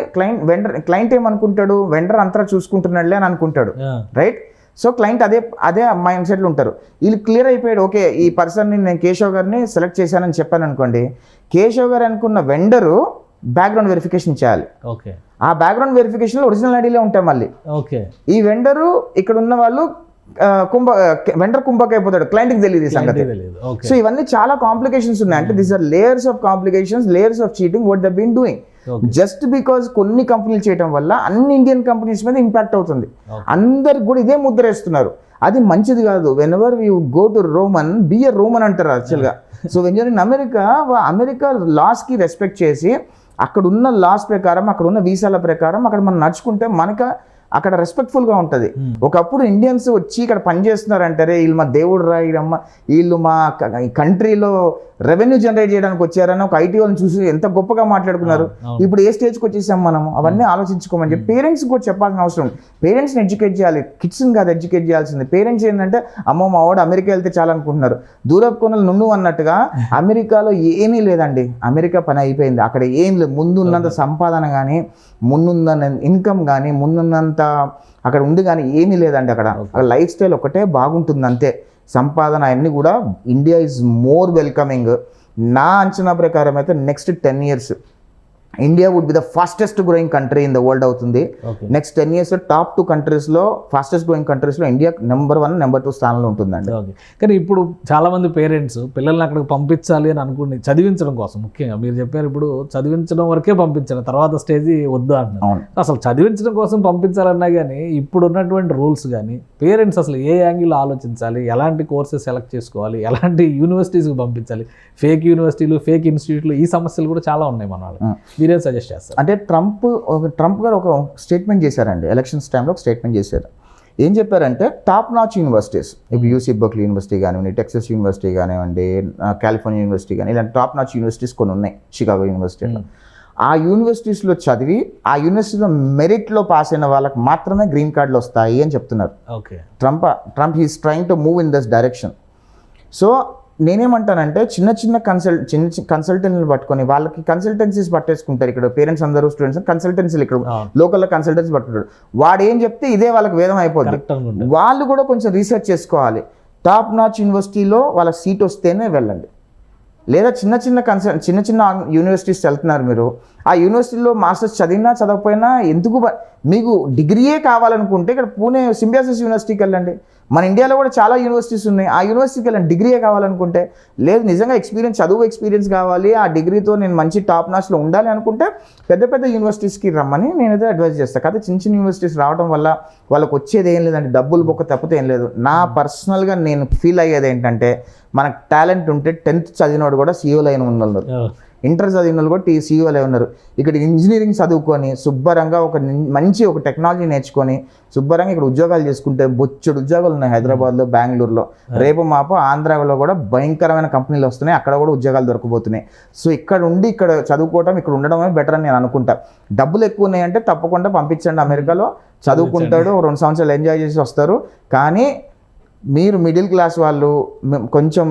క్లయింట్ ఏమనుకుంటాడు, వెండర్ అంతా చూసుకుంటున్నాడులే అని అనుకుంటాడు, రైట్? సో క్లయింట్ అదే మైండ్ సెట్లు ఉంటారు. వీళ్ళు క్లియర్ అయిపోయాడు, ఓకే ఈ పర్సన్ని నేను కేశవ్ గారిని సెలెక్ట్ చేశానని చెప్పాను అనుకోండి. కేశవ్ గారు అనుకున్న వెండరు బ్యాక్గ్రౌండ్ వెరిఫికేషన్ చేయాలి. ఆ బ్యాక్గ్రౌండ్ వెరిఫికేషన్లో ఒరిజినల్ ఐడీలే ఉంటాయి మళ్ళీ. ఈ వెండరు ఇక్కడ ఉన్న వాళ్ళు వెండర్ కుంభక్ అయిపోతాడు, క్లయింట్కి తెలియదు ఈ సంగతి. సో ఇవన్నీ చాలా కాంప్లికేషన్స్ ఉన్నాయి. అంటే these are layers of complications, layers of cheating what they been doing. Just because కొన్ని కంపెనీలు చేయడం వల్ల అన్ని ఇండియన్ కంపెనీస్ మీద ఇంపాక్ట్ అవుతుంది. అందరికి కూడా ఇదే ముద్ర వేస్తున్నారు. అది మంచిది కాదు. Whenever you go to Roman, be a Roman అంటారు యాక్చువల్గా. So when you're in America లాస్కి రెస్పెక్ట్ చేసి అక్కడ ఉన్న లాస్ ప్రకారం, అక్కడ ఉన్న వీసాల ప్రకారం అక్కడ మనం నడుచుకుంటే మనకు అక్కడ రెస్పెక్ట్ఫుల్గా ఉంటుంది. ఒకప్పుడు ఇండియన్స్ వచ్చి ఇక్కడ పనిచేస్తున్నారంటారే, వీళ్ళు మా దేవుడు రాయడమ్మ, వీళ్ళు మా కంట్రీలో రెవెన్యూ జనరేట్ చేయడానికి వచ్చారని ఒక ఐటీ వాళ్ళని చూసి ఎంత గొప్పగా మాట్లాడుకున్నారు. ఇప్పుడు ఏ స్టేజ్కి వచ్చేసాం మనం, అవన్నీ ఆలోచించుకోమని చెప్పి పేరెంట్స్ కూడా చెప్పాల్సిన అవసరం ఉంది. పేరెంట్స్ని ఎడ్యుకేట్ చేయాలి, కిడ్స్ని కాదు ఎడ్యుకేట్ చేయాల్సింది. పేరెంట్స్ ఏంటంటే అమ్మో మా వాడు అమెరికా వెళ్తే చాలనుకుంటున్నారు. దూరపు కొనలు నుండు అన్నట్టుగా అమెరికాలో ఏమీ లేదండి. అమెరికా పని అయిపోయింది. అక్కడ ఏం లేదు. ముందున్నంత సంపాదన కానీ, ముందున్న ఇన్కమ్ కానీ, ముందున్నంత అక్కడ ఉంది కానీ ఏమీ లేదండి. అక్కడ లైఫ్ స్టైల్ ఒకటే బాగుంటుంది అంతే. సంపాదన అన్నీ కూడా ఇండియా ఈజ్ మోర్ వెల్కమింగ్. నా అంచనా ప్రకారం అయితే next 10 years India would be the fastest growing country in the world అవుతుంది. నెక్స్ట్ 10 years టాప్ 2 కంట్రీస్లో ఫాస్టెస్ట్ గ్రోయింగ్ కంట్రీస్లో ఇండియా నెంబర్ 1, నెంబర్ 2 స్థానంలో ఉంటుందండి. కానీ ఇప్పుడు చాలామంది పేరెంట్స్ పిల్లల్ని అక్కడికి పంపించాలి అని అనుకుని చదివించడం కోసం, ముఖ్యంగా మీరు చెప్పారు ఇప్పుడు చదివించడం వరకే పంపించాలి, తర్వాత స్టేజ్ వద్దు అంటున్నారు. అసలు చదివించడం కోసం పంపించాలన్నా కానీ ఇప్పుడు ఉన్నటువంటి రూల్స్ కానీ పేరెంట్స్ అసలు ఏ యాంగిల్ ఆలోచించాలి, ఎలాంటి కోర్సెస్ సెలెక్ట్ చేసుకోవాలి, ఎలాంటి యూనివర్సిటీస్కి పంపించాలి, ఫేక్ యూనివర్సిటీలు, ఫేక్ ఇన్స్టిట్యూట్లు, ఈ సమస్యలు కూడా చాలా ఉన్నాయి మన వాళ్ళు. మీరేం సజెస్ట్ చేస్తారు? అంటే ట్రంప్ గారు ఒక స్టేట్మెంట్ చేశారండి, ఎలక్షన్స్ టైంలో ఒక స్టేట్మెంట్ చేశారు. ఏం చెప్పారంటే టాప్ నాచ్ యూనివర్సిటీస్, ఇప్పుడు యూసీ బర్క్లీ యూనివర్సిటీ కానివ్వండి, టెక్సస్ యూనివర్సిటీ కానివ్వండి, కాలిఫోర్నియా యూనివర్సిటీ కానీ, ఇలాంటి టాప్ నాచ్ యూనివర్సిటీస్ కొన్ని ఉన్నాయి షికాగో యూనివర్సిటీలో. ఆ యూనివర్సిటీస్లో చదివి ఆ యూనివర్సిటీలో మెరిట్లో పాస్ అయిన వాళ్ళకి మాత్రమే గ్రీన్ కార్డులు వస్తాయి అని చెప్తున్నారు. Trump he's trying to move in this direction. So నేనేమంటానంటే చిన్న కన్సల్టెంట్ని పట్టుకొని వాళ్ళకి కన్సల్టెన్సీస్ పట్టేసుకుంటారు. ఇక్కడ పేరెంట్స్ అందరూ స్టూడెంట్స్ కన్సల్టెన్సీలు, ఇక్కడ లోకల్లో కన్సల్టెన్సీ పట్టుకుంటారు. వాడు ఏం చెప్తే ఇదే వాళ్ళకి వేదం అయిపోతుంది. వాళ్ళు కూడా కొంచెం రీసెర్చ్ చేసుకోవాలి. టాప్ నాచ్ యూనివర్సిటీలో వాళ్ళకి సీట్ వస్తేనే వెళ్ళండి. లేదా చిన్న యూనివర్సిటీస్ వెళ్తున్నారు మీరు, ఆ యూనివర్సిటీలో మాస్టర్స్ చదివినా చదవకపోయినా ఎందుకు, మీకు డిగ్రీయే కావాలనుకుంటే ఇక్కడ పూణే సింబియాసిస్ యూనివర్సిటీకి వెళ్ళండి. మన ఇండియాలో కూడా చాలా యూనివర్సిటీస్ ఉన్నాయి, ఆ యూనివర్సిటీకి వెళ్ళండి. డిగ్రీయే కావాలనుకుంటే, లేదు నిజంగా చదువు ఎక్స్పీరియన్స్ కావాలి, ఆ డిగ్రీతో నేను మంచి టాప్ నాచ్లో ఉండాలి అనుకుంటే పెద్ద యూనివర్సిటీస్కి రమ్మని నేనైతే అడ్వైజ్ చేస్తాను. కాకపోతే చిన్న యూనివర్సిటీస్ రావడం వల్ల వాళ్ళకి వచ్చేది ఏం లేదంటే డబ్బులు బొక్క తప్పితే ఏం లేదు. నా పర్సనల్గా నేను ఫీల్ అయ్యేది ఏంటంటే మనకు టాలెంట్ ఉంటే 10th చదివినోడు కూడా సీఈఓలు అయిన ఉన్నారు, ఇంటర్ చదివిన వాళ్ళు కూడా సీఈఓలే ఉన్నారు. ఇక్కడ ఇంజనీరింగ్ చదువుకొని శుభ్రంగా మంచి టెక్నాలజీ నేర్చుకొని శుభ్రంగా ఇక్కడ ఉద్యోగాలు చేసుకుంటే బొచ్చుడు ఉద్యోగాలు ఉన్నాయి హైదరాబాద్లో, బెంగళూరులో. రేపు మాపు ఆంధ్రాలో కూడా భయంకరమైన కంపెనీలు వస్తున్నాయి, అక్కడ కూడా ఉద్యోగాలు దొరకబోతున్నాయి. సో ఇక్కడ చదువుకోవటం, ఇక్కడ ఉండడమే బెటర్ అని నేను అనుకుంటా. డబ్బులు ఎక్కువ ఉన్నాయంటే తప్పకుండా పంపించండి అమెరికాలో, చదువుకుంటాడు, 2 సంవత్సరాలు ఎంజాయ్ చేసి వస్తారు. కానీ మీరు మిడిల్ క్లాస్ వాళ్ళు కొంచెం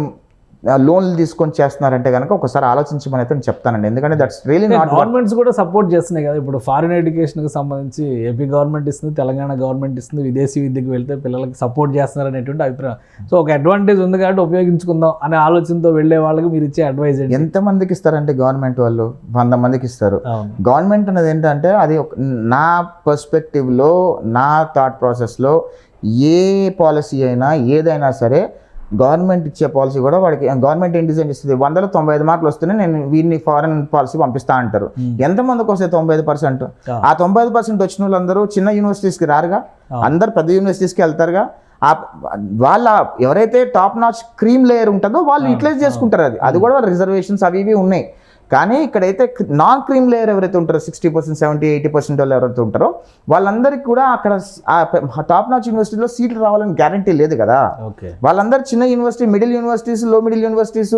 లోన్లు తీసుకొని చేస్తున్నారంటే కనుక ఒకసారి ఆలోచించమని అయితే నేను చెప్తానండి. ఎందుకంటే దట్స్ రియలీ నాట్. గవర్నమెంట్స్ కూడా సపోర్ట్ చేస్తున్నాయి కదా. ఇప్పుడు ఫారిన్ ఎడ్యుకేషన్కి సంబంధించి ఏపీ గవర్నమెంట్ ఇస్తుంది, తెలంగాణ గవర్నమెంట్ ఇస్తుంది, విదేశీ విద్యకు వెళ్తే పిల్లలకి సపోర్ట్ చేస్తున్నారు అనేటువంటి అభిప్రాయం. సో ఒక అడ్వాంటేజ్ ఉంది కాబట్టి ఉపయోగించుకుందాం అనే ఆలోచనతో వెళ్ళే వాళ్ళకి మీరు ఇచ్చే అడ్వైజ్ ఎంతమందికి ఇస్తారంటే గవర్నమెంట్ వాళ్ళు 100 మందికి ఇస్తారు. గవర్నమెంట్ అనేది ఏంటంటే అది నా పర్స్పెక్టివ్లో, నా థాట్ ప్రాసెస్లో ఏ పాలసీ అయినా ఏదైనా సరే గవర్నమెంట్ ఇచ్చే పాలసీ కూడా వాడికి గవర్నమెంట్ ఏం డిజైన్ చేస్తుంది, 100లో 95 మార్కులు వస్తేనే నేను వీడిని ఫారెన్ పాలసీ పంపిస్తా అంటారు. ఎంతమందికి వస్తాయి 95%? ఆ 95% వచ్చిన వాళ్ళందరూ చిన్న యూనివర్సిటీస్కి రారుగా, అందరు పెద్ద యూనివర్సిటీస్కి వెళ్తారుగా. వాళ్ళ ఎవరైతే టాప్ నాచ్ క్రీమ్ లేయర్ ఉంటుందో వాళ్ళు యూటిలైజ్ చేసుకుంటారు. అది కూడా వాళ్ళ రిజర్వేషన్స్ అవి ఇవి ఉన్నాయి. కానీ ఇక్కడైతే నాన్ క్రీమ్ లేయర్ ఎవరైతే ఉంటారో 60%, 70-80% వాళ్ళు ఎవరైతే ఉంటారో వాళ్ళందరికీ కూడా అక్కడ టాప్ నాచ్ యూనివర్సిటీలో సీట్లు రావాలని గ్యారంటీ లేదు కదా. వాళ్ళందరూ చిన్న university, middle universities, low middle universities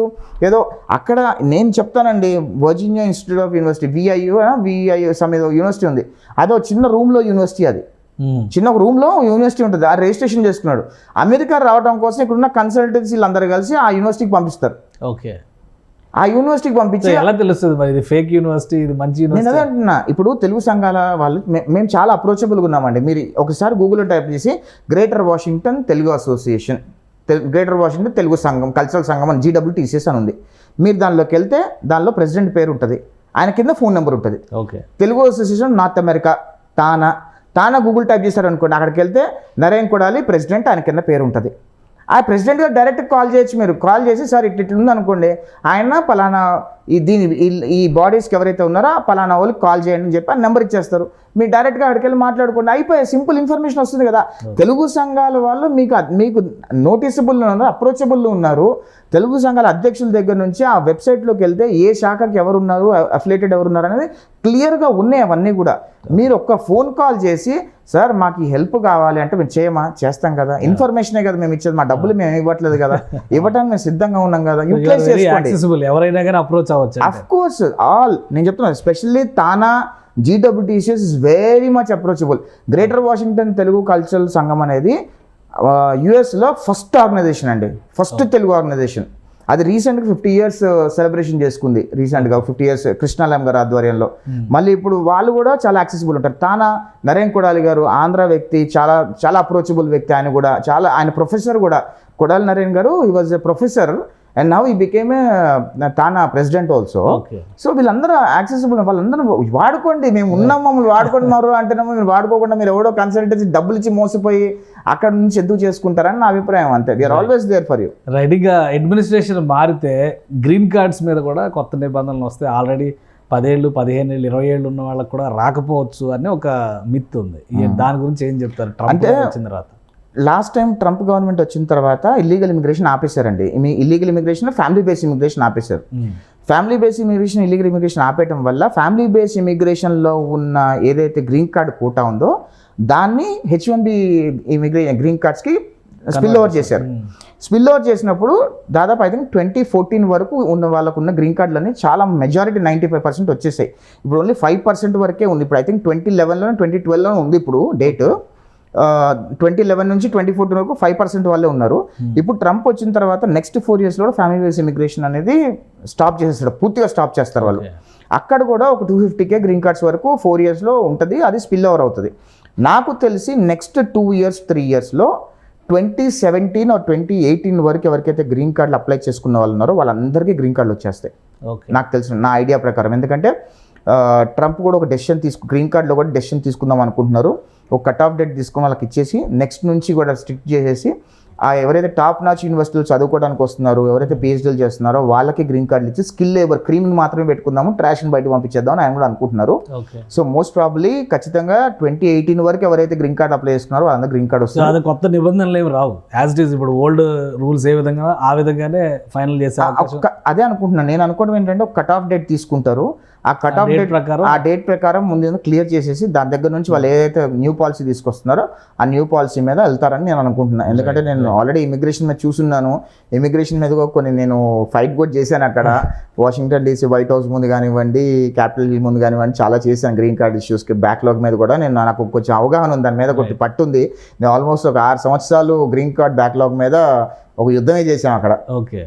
ఏదో అక్కడ నేను చెప్తానండి, Virginia institute of university VIU some ఏదో యూనివర్సిటీ ఉంది, అదో చిన్న రూమ్లో యూనివర్సిటీ, అది చిన్న ఒక రూమ్లో యూనివర్సిటీ ఉంటుంది. ఆ రిజిస్ట్రేషన్ చేసుకున్నాడు. అమెరికా రావడం కోసం ఇక్కడున్న కన్సల్టెన్సీలు అందరూ కలిసి ఆ యూనివర్సిటీకి పంపిస్తారు. ఓకే, ఆ యూనివర్సిటీకి పంపించి ఎలా తెలుస్తుంది మరి ఇది ఫేక్ యూనివర్సిటీ, ఇది మంచి యూనివర్సిటీ? నేను అదే అంటున్నా, ఇప్పుడు తెలుగు సంఘాల వాళ్ళు మేము చాలా అప్రోచబుల్గా ఉన్నామండి. మీరు ఒకసారి గూగుల్లో టైప్ చేసి greater Washington Telugu association, greater Washington Telugu సంఘం, కల్చరల్ సంఘం అని GWTCS అని ఉంది. మీరు దానిలోకి వెళ్తే దానిలో ప్రెసిడెంట్ పేరు ఉంటుంది, ఆయన కింద ఫోన్ నెంబర్ ఉంటుంది. Okay, Telugu association North America TANA Google type చేశారనుకోండి, అక్కడికి వెళ్తే నరేన్ కొడాలి ప్రెసిడెంట్, ఆయన కింద పేరు ఉంటుంది. ఆ ప్రెసిడెంట్ గారు డైరెక్ట్ కాల్ చేయొచ్చు. మీరు కాల్ చేసి సార్ ఇట్లా ఉంది అనుకోండి, ఆయన పలానా ఈ బాడీస్కి ఎవరైతే ఉన్నారో పలానా వాళ్ళకి కాల్ చేయండి అని చెప్పి ఆ నెంబర్ ఇచ్చేస్తారు. మీరు డైరెక్ట్గా అక్కడికి వెళ్ళి మాట్లాడుకోండి, అయిపోయి సింపుల్ ఇన్ఫర్మేషన్ వస్తుంది కదా. తెలుగు సంఘాల వాళ్ళు మీకు నోటీసబుల్ ఉన్నారు, అప్రోచబుల్ ఉన్నారు. తెలుగు సంఘాల అధ్యక్షుల దగ్గర నుంచి ఆ వెబ్సైట్లోకి వెళ్తే ఏ శాఖకి ఎవరున్నారు, అఫిలియేటెడ్ ఎవరున్నారు అనేది క్లియర్గా ఉన్నాయి. అవన్నీ కూడా మీరు ఒక్క ఫోన్ కాల్ చేసి సార్ మాకు ఈ హెల్ప్ కావాలి అంటే మేము చేస్తాం కదా, ఇన్ఫర్మేషనే కదా మేము ఇచ్చేది, మా డబ్బులు మేము ఇవ్వట్లేదు కదా, ఇవ్వడానికి మేము సిద్ధంగా ఉన్నాం కదా, యూటిలైజ్ చేసుకోండి. ఎవరైనా కానీ అప్రోచ్ అవ్వచ్చు. అఫ్ కోర్స్ ఆల్ నేను చెప్తున్నాను, especially TANA GWTCS is very much approachable. Greater Washington Telugu cultural Sangam అనేది యుఎస్లో ఫస్ట్ ఆర్గనైజేషన్ అండి, ఫస్ట్ తెలుగు ఆర్గనైజేషన్. అది రీసెంట్గా 50 years సెలబ్రేషన్ చేసుకుంది. రీసెంట్గా 50 years కృష్ణాలయం గారు ఆధ్వర్యంలో. మళ్ళీ ఇప్పుడు వాళ్ళు కూడా చాలా యాక్సెసిబుల్ ఉంటారు. తానా నరేన్ కొడాలి గారు ఆంధ్ర వ్యక్తి, చాలా చాలా అప్రోచబుల్ వ్యక్తి. ఆయన కూడా ఆయన ప్రొఫెసర్ కూడా, కొడాలి నరేన్ గారు he was a professor and now he became TANA president also. So వీళ్ళందరూ యాక్సెసిబుల్, వాళ్ళందరూ వాడుకోండి, మేము ఉన్నాం, మమ్మల్ని వాడుకోండి మారు అంటేనేమో మీరు వాడుకోకుండా మీరు ఎవడో కన్సల్టెన్సీ డబ్బులు ఇచ్చి మోసపోయి అక్కడ నుంచి ఎందుకు చేసుకుంటారని నా అభిప్రాయం. అంతే, we're always there for you. రైట్గా అడ్మినిస్ట్రేషన్ మారితే గ్రీన్ కార్డ్స్ మీద కూడా కొత్త నిబంధనలు వస్తాయి. ఆల్రెడీ 10 ఏళ్ళు, 15 ఏళ్ళు, 20 ఏళ్ళు ఉన్న వాళ్ళకి కూడా రాకపోవచ్చు అని ఒక మిత్ ఉంది. దాని గురించి ఏం చెప్తారు ట్రంప్ వచ్చిన తర్వాత? లాస్ట్ టైం ట్రంప్ గవర్నమెంట్ వచ్చిన తర్వాత ఇల్లీగల్ ఇమిగ్రేషన్ ఆపేశారండి. Illegal immigration, family base immigration ఆపేశారు. Family base immigration, illegal immigration ఆపేయడం వల్ల ఫ్యామిలీ బేస్ ఇమిగ్రేషన్లో ఉన్న ఏదైతే గ్రీన్ కార్డ్ కోటా ఉందో దాన్ని H1B గ్రీన్ కార్డ్స్కి స్పిల్ ఓవర్ చేశారు. స్పిల్ ఓవర్ చేసినప్పుడు దాదాపు ఐ థింక్ 2014 వరకు ఉన్న వాళ్ళకు ఉన్న గ్రీన్ కార్డులన్నీ చాలా మెజారిటీ 95% వచ్చేసాయి. ఇప్పుడు ఓన్లీ 5% వరకే ఉంది. ఇప్పుడు ఐ థింక్ 2011 2012 ఉంది ఇప్పుడు డేట్. 2011 నుంచి 2014 వరకు 5% వాళ్ళే ఉన్నారు. ఇప్పుడు ట్రంప్ వచ్చిన తర్వాత నెక్స్ట్ 4 years కూడా ఫ్యామిలీ బేస్ ఇమిగ్రేషన్ అనేది స్టాప్ చేసేస్తారు, పూర్తిగా స్టాప్ చేస్తారు వాళ్ళు. అక్కడ కూడా ఒక 250K గ్రీన్ కార్డ్స్ వరకు 4 yearsలో ఉంటుంది, అది స్పిల్ ఓవర్ అవుతుంది. నాకు తెలిసి నెక్స్ట్ 2 years 3 yearsలో 2017 or 2018 వరకు ఎవరికైతే గ్రీన్ కార్డులు అప్లై చేసుకున్న వాళ్ళు ఉన్నారో వాళ్ళందరికీ గ్రీన్ కార్డులు వచ్చేస్తాయి నాకు తెలిసిన నా ఐడియా ప్రకారం. ఎందుకంటే ట్రంప్ కూడా ఒక డెసిషన్ గ్రీన్ కార్డులో కూడా డెసిషన్ తీసుకుందాం అనుకుంటున్నారు. ఒక కట్ ఆఫ్ డేట్ తీసుకుని వాళ్ళకి ఇచ్చేసి నెక్స్ట్ నుంచి కూడా స్ట్రిక్ట్ చేసేసి ఎవరైతే టాప్ నాచ్ యూనివర్సిటీలు చదువుకోవడానికి వస్తున్నారో, ఎవరైతే PhDలు చేస్తున్నారో వాళ్ళకి గ్రీన్ కార్డులు ఇచ్చి స్కిల్ లేబర్ క్రీమ్ని మాత్రమే పెట్టుకుందాము, ట్రాష్ని బయట పంపించేద్దాం అని ఆయన కూడా అనుకుంటున్నారు. సో మోస్ట్ ప్రాబబ్లీ ఖచ్చితంగా 2018 వరకు ఎవరైతే గ్రీన్ కార్డ్ అప్లై చేస్తున్నారో వాళ్ళందరూ గ్రీన్ కార్డ్ వస్తుంది. అది కొత్త నిబంధనలు ఏమి రావు, యాజ్ ఇట్ ఈస్ ఇప్పుడు ఓల్డ్ రూల్స్ ఏ విధంగా ఆ విధంగానే ఫైనల్ చేసే అదే అనుకుంటున్నాను. నేను అనుకోవడం ఏంటంటే ఒక కట్ ఆఫ్ డేట్ తీసుకుంటారు, ఆ కట్ ఆఫ్ డేట్ ప్రకారం ముందు క్లియర్ చేసేసి దాని దగ్గర నుంచి వాళ్ళు ఏదైతే న్యూ పాలసీ తీసుకొస్తున్నారో ఆ న్యూ పాలసీ మీద వెళ్తారని నేను అనుకుంటున్నాను. ఎందుకంటే నేను ఆల్రెడీ ఇమిగ్రేషన్ మీద చూస్తున్నాను, ఇమిగ్రేషన్ మీద కొన్ని నేను ఫైట్ కూడా చేశాను అక్కడ వాషింగ్టన్ DC వైట్ హౌస్ ముందు కానివ్వండి, క్యాపిటల్ హిల్ ముందు కానివ్వండి, చాలా చేశాను గ్రీన్ కార్డ్ ఇష్యూస్కి. బ్యాక్లాగ్ మీద కూడా నాకు కొంచెం అవగాహన ఉంది, దాని మీద కొంచెం పట్టుంది. నేను ఆల్మోస్ట్ ఒక 6 సంవత్సరాలు గ్రీన్ కార్డ్ బ్యాక్లాగ్ మీద ఒక యుద్ధమే చేశాను అక్కడ. ఓకే,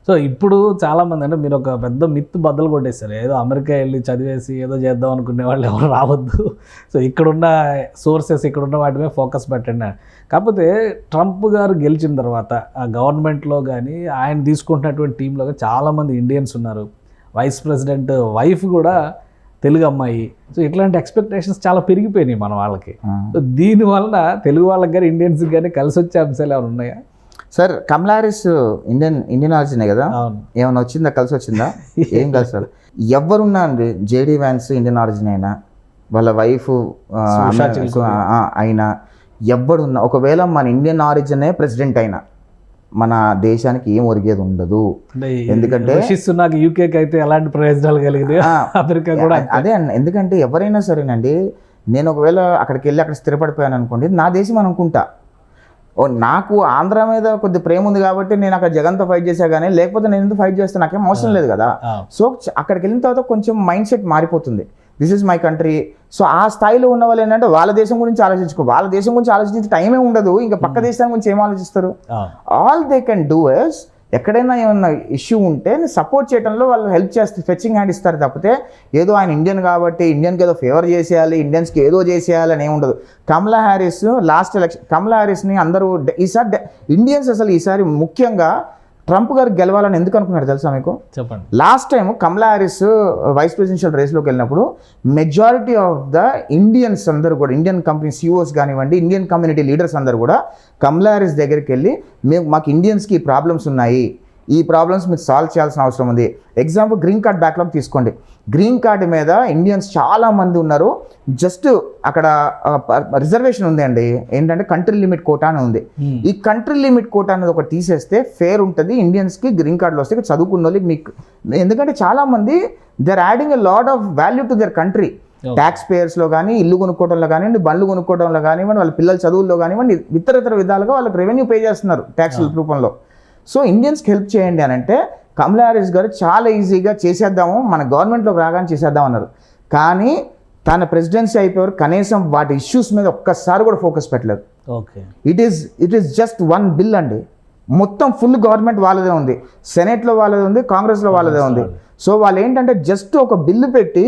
సో ఇప్పుడు చాలామంది అంటే మీరు ఒక పెద్ద మిత్ బద్దలు కొట్టేస్తారు, ఏదో అమెరికా వెళ్ళి చదివేసి ఏదో చేద్దాం అనుకునే వాళ్ళు ఎవరు రావద్దు, సో ఇక్కడున్న సోర్సెస్ ఇక్కడున్న వాటి మీద ఫోకస్ పెట్టండి. కాకపోతే ట్రంప్ గారు గెలిచిన తర్వాత ఆ గవర్నమెంట్లో కానీ ఆయన తీసుకుంటున్నటువంటి టీంలో కానీ చాలామంది ఇండియన్స్ ఉన్నారు. వైస్ ప్రెసిడెంట్ వైఫ్ కూడా తెలుగు అమ్మాయి. సో ఇట్లాంటి ఎక్స్పెక్టేషన్స్ చాలా పెరిగిపోయినాయి మన వాళ్ళకి. సో దీనివలన తెలుగు వాళ్ళకి కానీ ఇండియన్స్కి కానీ కలిసి వచ్చే అంశాలు ఏమైనా ఉన్నాయా? సార్ కమలా హారిస్ ఇండియన్ ఆరిజినే కదా, ఏమైనా వచ్చిందా, కలిసి వచ్చిందా? ఏం కాదు సార్. ఎవరున్నా అండి, JD Vance ఇండియన్ ఆరిజిన్ అయినా, వాళ్ళ వైఫ్ అయినా, ఎవడున్నా, ఒకవేళ మన ఇండియన్ ఆరిజినే ప్రెసిడెంట్ అయినా మన దేశానికి ఏం ఒరిగేది ఉండదు. ఎందుకంటే నాకు యూకేకి అయితే ఎలాంటి ప్రయోజనాలు కలిగినాయి, అమెరికా కూడా అదే అన్న. ఎందుకంటే ఎవరైనా సరేనండి, నేను ఒకవేళ అక్కడికి వెళ్ళి అక్కడ స్థిరపడిపోయాను అనుకోండి, నా దేశం అనుకుంటా. నాకు ఆంధ్ర మీద కొద్ది ప్రేమ ఉంది కాబట్టి నేను అక్కడ జగన్తో ఫైట్ చేశా, కానీ లేకపోతే నేను ఎందుకు ఫైట్ చేస్తే నాకేం అవసరం లేదు కదా. సో అక్కడికి వెళ్ళిన తర్వాత కొంచెం మైండ్ సెట్ మారిపోతుంది. This is my country. So ఆ స్థాయిలో ఉన్న వాళ్ళు ఏంటంటే వాళ్ళ దేశం గురించి వాళ్ళ దేశం గురించి ఆలోచించే టైమే ఉండదు, ఇంకా పక్క దేశం గురించి ఏం ఆలోచిస్తారు. All they can do is ఎక్కడైనా ఏమన్నా ఇష్యూ ఉంటే సపోర్ట్ చేయడంలో వాళ్ళు హెల్ప్ చేస్తారు, ఫెచ్చింగ్ హ్యాండ్ ఇస్తారు తప్పితే ఏదో ఆయన ఇండియన్ కాబట్టి ఇండియన్కి ఏదో ఫేవర్ చేసేయాలి, ఇండియన్స్కి ఏదో చేసేయాలి అని ఏమి ఉండదు. కమలా హ్యారిస్ లాస్ట్ ఎలక్షన్, కమలా హ్యారిస్ని అందరూ ఈసారి ఇండియన్స్ అసలు ఈసారి ముఖ్యంగా ట్రంప్ గారు గెలవాలని ఎందుకు అనుకున్నారు తెలుసా మీకు? చెప్పండి. లాస్ట్ టైం కమలా హ్యారిస్ వైస్ ప్రెసిడెన్షియల్ రేస్లోకి వెళ్ళినప్పుడు మెజారిటీ ఆఫ్ ద ఇండియన్స్ అందరూ కూడా, ఇండియన్ కంపెనీ CEOs కానివ్వండి, ఇండియన్ కమ్యూనిటీ లీడర్స్ అందరూ కూడా కమలా హ్యారిస్ దగ్గరికి వెళ్ళి మాకు ఇండియన్స్కి ఈ ప్రాబ్లమ్స్ ఉన్నాయి, ఈ ప్రాబ్లమ్స్ మీరు సాల్వ్ చేయాల్సిన అవసరం ఉంది. ఎగ్జాంపుల్ గ్రీన్ కార్డ్ బ్యాక్లాగ్ తీసుకోండి. గ్రీన్ కార్డు మీద ఇండియన్స్ చాలామంది ఉన్నారు. జస్ట్ అక్కడ రిజర్వేషన్ ఉంది అండి, ఏంటంటే కంట్రీ లిమిట్ కోటా అని ఉంది. ఈ కంట్రీ లిమిట్ కోటా అనేది ఒకటి తీసేస్తే ఫేర్ ఉంటుంది, ఇండియన్స్కి గ్రీన్ కార్డులు వస్తే చదువుకున్న వాళ్ళకి మీకు. ఎందుకంటే చాలామంది they are adding a lot of value to their country. Tax పేయర్స్లో కానీ, ఇల్లు కొనుక్కోవడంలో కానివ్వండి, బండ్లు కొనుక్కోవడంలో కానివ్వండి, వాళ్ళ పిల్లల చదువుల్లో కానివ్వండి, ఇతర విధాలుగా వాళ్ళకి రెవెన్యూ పే చేస్తున్నారు ట్యాక్స్ రూపంలో. సో ఇండియన్స్కి హెల్ప్ చేయండి అని అంటే కమలా హ్యారిస్ గారు చాలా ఈజీగా చేసేద్దాము, మన గవర్నమెంట్లోకి రాగానే చేసేద్దాం అన్నారు. కానీ తన ప్రెసిడెన్సీ అయిపోయారు, కనీసం వాటి ఇష్యూస్ మీద ఒక్కసారి కూడా ఫోకస్ పెట్టలేదు. Okay, it is just one bill అండి. మొత్తం ఫుల్ గవర్నమెంట్ వాళ్ళదే ఉంది, సెనేట్లో వాళ్ళదే ఉంది, కాంగ్రెస్లో వాళ్ళదే ఉంది. సో వాళ్ళు ఏంటంటే జస్ట్ ఒక బిల్లు పెట్టి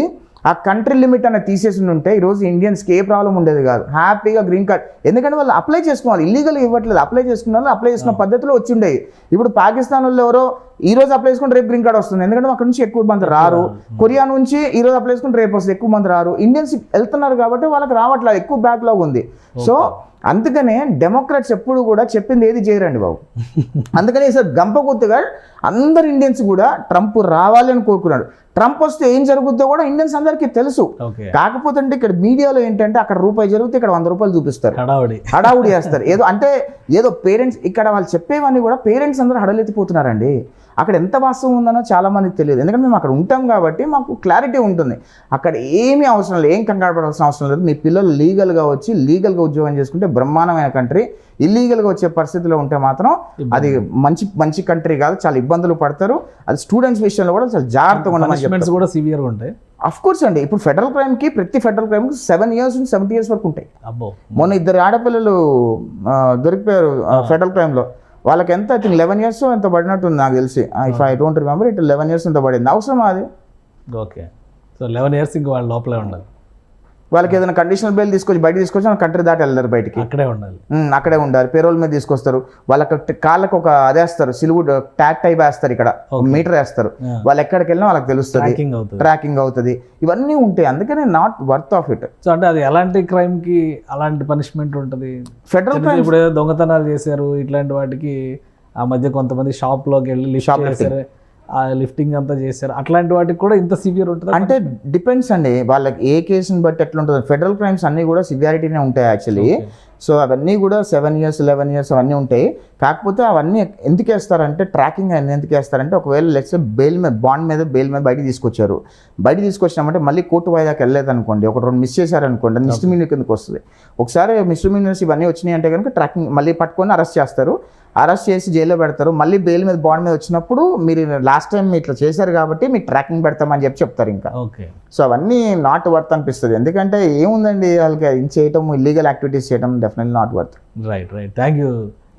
ఆ కంట్రీ లిమిట్ అనేది తీసేసి ఉంటే ఈరోజు ఇండియన్స్కి ఏ ప్రాబ్లం ఉండేది కాదు, హ్యాపీగా గ్రీన్ కార్డ్. ఎందుకంటే వాళ్ళు అప్లై చేసుకోవాలి, ఇల్లీగల్ ఇవ్వట్లేదు, అప్లై చేసుకున్న వాళ్ళు అప్లై చేసుకున్న పద్ధతిలో వచ్చి ఉండేవి. ఇప్పుడు పాకిస్తాన్ వాళ్ళు ఎవరో ఈ రోజు అప్లై చేసుకుంటే రేపు గ్రీన్ కార్డ్ వస్తుంది, ఎందుకంటే అక్కడ నుంచి ఎక్కువ మంది రారు. కొరియా నుంచి ఈ రోజు అప్లై చేసుకుంటే రేపు వస్తుంది, ఎక్కువ మంది రారు. ఇండియన్స్ వెళ్తున్నారు కాబట్టి వాళ్ళకి రావట్లేదు, ఎక్కువ బ్యాక్లాగ్ ఉంది. సో అందుకనే డెమోక్రాట్స్ ఎప్పుడు కూడా చెప్పింది ఏది చేయరండి బాబు. అందుకని సార్ గంపగుత్తుగా అందరు ఇండియన్స్ కూడా ట్రంప్ రావాలి అని కోరుకున్నాడు. ట్రంప్ వస్తే ఏం జరుగుద్దో కూడా ఇండియన్స్ అందరికీ తెలుసు. కాకపోతే అంటే ఇక్కడ మీడియాలో ఏంటంటే అక్కడ రూపాయి జరిగితే ఇక్కడ 100 రూపాయలు చూపిస్తారు, హడావుడి చేస్తారు. ఏదో పేరెంట్స్ ఇక్కడ వాళ్ళు చెప్పేవన్నీ కూడా పేరెంట్స్ అందరూ హడలెత్తిపోతున్నారండి. అక్కడ ఎంత వాస్తవం ఉందనో చాలా మందికి తెలియదు, ఎందుకంటే మేము అక్కడ ఉంటాం కాబట్టి మాకు క్లారిటీ ఉంటుంది. అక్కడ ఏమీ అవసరం లేదు, ఏం కంగారు పడాల్సిన అవసరం లేదు. మీ పిల్లలు లీగల్గా వచ్చి లీగల్గా ఉద్యోగం చేసుకుంటే బ్రహ్మాండమైన కంట్రీ. ఇల్లీగల్గా వచ్చే పరిస్థితిలో ఉంటే మాత్రం అది మంచి కంట్రీ కాదు, చాలా ఇబ్బందులు పడతారు. అది స్టూడెంట్స్ విషయంలో కూడా చాలా జాగ్రత్తగా ఉండమని కూడా సివియర్గా ఉంటాయి. అఫ్ కోర్స్ అండి, ఇప్పుడు ఫెడరల్ క్రైమ్కి ప్రతి ఫెడరల్ క్రైమ్కి 7 years నుంచి 70 years వరకు ఉంటాయి. మొన్న 2 ఆడపిల్లలు దొరికిపోయారు ఫెడరల్ క్రైమ్లో. వాళ్ళకి ఎంత ఐ థింక్ 11 years ఎంత పడినట్టుంది నాకు తెలిసి. If I don't remember it 11 years ఎంత పడింది. అవసరం అది. ఓకే, సో 11 years ఇంకా వాళ్ళ లోపలే ఉండాలి. వాళ్ళకి ఏదైనా కండిషనల్ బెయిల్ బయట తీసుకొచ్చి కంట్రీ దాటి వెళ్ళారు, బయటికి అక్కడే ఉండాలి. పేరోల్ మీద తీసుకొస్తారు. వాళ్ళకి కాళ్ళకు ఒక అదేస్తారు, సిలువు ట్యాగ్ టైప్ వేస్తారు, ఇక్కడ మీటర్ వేస్తారు. వాళ్ళు ఎక్కడికి వెళ్ళినా వాళ్ళకి తెలుస్తుంది, ట్రాకింగ్ అవుతుంది. ఇవన్నీ ఉంటాయి, అందుకనే not worth of it. So అంటే అది ఎలాంటి క్రైమ్ కి అలాంటి పనిష్మెంట్ ఉంటుంది. ఫెడరల్ క్రైమ్ ఇప్పుడు దొంగతనాలు చేశారు, ఇట్లాంటి వాటికి ఆ మధ్య కొంతమంది షాప్ లోకి వెళ్ళి లిఫ్టింగ్ అంతా చేశారు, అట్లాంటి వాటికి కూడా ఇంత సివియర్ ఉంటుంది అంటే డిపెండ్స్ అండి, వాళ్ళకి ఏ కేసుని బట్టి ఎట్లా ఉంటుంది. ఫెడరల్ క్రైమ్స్ అన్నీ కూడా సివియారిటీనే ఉంటాయి యాక్చువల్లీ. సో అవన్నీ కూడా 7 years 11 years అవన్నీ ఉంటాయి. కాకపోతే అవన్నీ ఎందుకు వేస్తారంటే ట్రాకింగ్ అన్నీ ఎందుకు వేస్తారంటే ఒకవేళ లెట్స్ బెయిల్ మీద బెయిల్ మీద బయటికి తీసుకొచ్చినామంటే మళ్ళీ కోర్టు వాయిదాకి వెళ్ళలేదు అనుకోండి, ఒక 2 మిస్ చేశారనుకోండి, మిస్డిమీనియర్ కిందకి వస్తుంది. ఒకసారి మిస్డిమీనియర్స్ ఇవన్నీ వచ్చినాయి అంటే కనుక ట్రాకింగ్ మళ్ళీ పట్టుకొని అరెస్ట్ చేస్తారు, అరెస్ట్ చేసి జైల్లో పెడతారు. మళ్ళీ బెయిల్ మీద బాండ్ మీద వచ్చినప్పుడు మీరు లాస్ట్ టైం ఇట్లా చేశారు కాబట్టి మీకు ట్రాకింగ్ పెడతామని చెప్తారు ఇంకా. సో అవన్నీ నాట్ వర్త్ అనిపిస్తుంది, ఎందుకంటే ఏముందండి వాళ్ళకి చేయటం, ఇల్లీగల్ యాక్టివిటీస్ చేయడం definitely not worth. Right. Thank you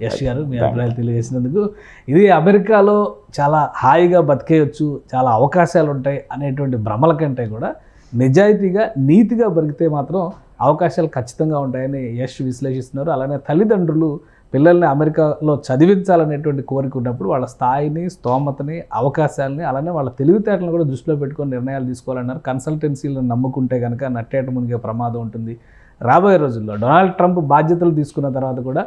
Yash గారు, మీ అభిప్రాయాలు తెలియజేసినందుకు. ఇది అమెరికాలో చాలా హాయిగా బతికేయచ్చు, చాలా అవకాశాలు ఉంటాయి అనేటువంటి భ్రమల కంటే కూడా నిజాయితీగా నీతిగా బతికితే మాత్రం అవకాశాలు ఖచ్చితంగా ఉంటాయని యశ్ విశ్లేషిస్తున్నారు. అలానే తల్లిదండ్రులు పిల్లల్ని అమెరికాలో చదివించాలనేటువంటి కోరిక ఉన్నప్పుడు వాళ్ళ స్థాయిని, స్తోమతని, అవకాశాలని, అలానే వాళ్ళ తెలివితేటలను కూడా దృష్టిలో పెట్టుకొని నిర్ణయాలు తీసుకోవాలన్నారు. కన్సల్టెన్సీలను నమ్ముకుంటే కనుక నట్టేట మునిగే ప్రమాదం ఉంటుంది. రాబోయే రోజుల్లో డొనాల్డ్ ట్రంప్ బాధ్యతలు తీసుకున్న తర్వాత కూడా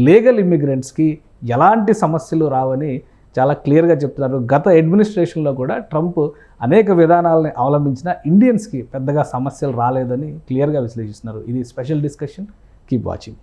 లీగల్ ఇమ్మిగ్రెంట్స్కి ఎలాంటి సమస్యలు రావని చాలా క్లియర్గా చెప్తున్నారు. గత అడ్మినిస్ట్రేషన్లో కూడా ట్రంప్ అనేక విధానాలని అవలంబించిన ఇండియన్స్కి పెద్దగా సమస్యలు రాలేదని క్లియర్గా విశ్లేషిస్తున్నారు. ఇది స్పెషల్ డిస్కషన్. Keep watching.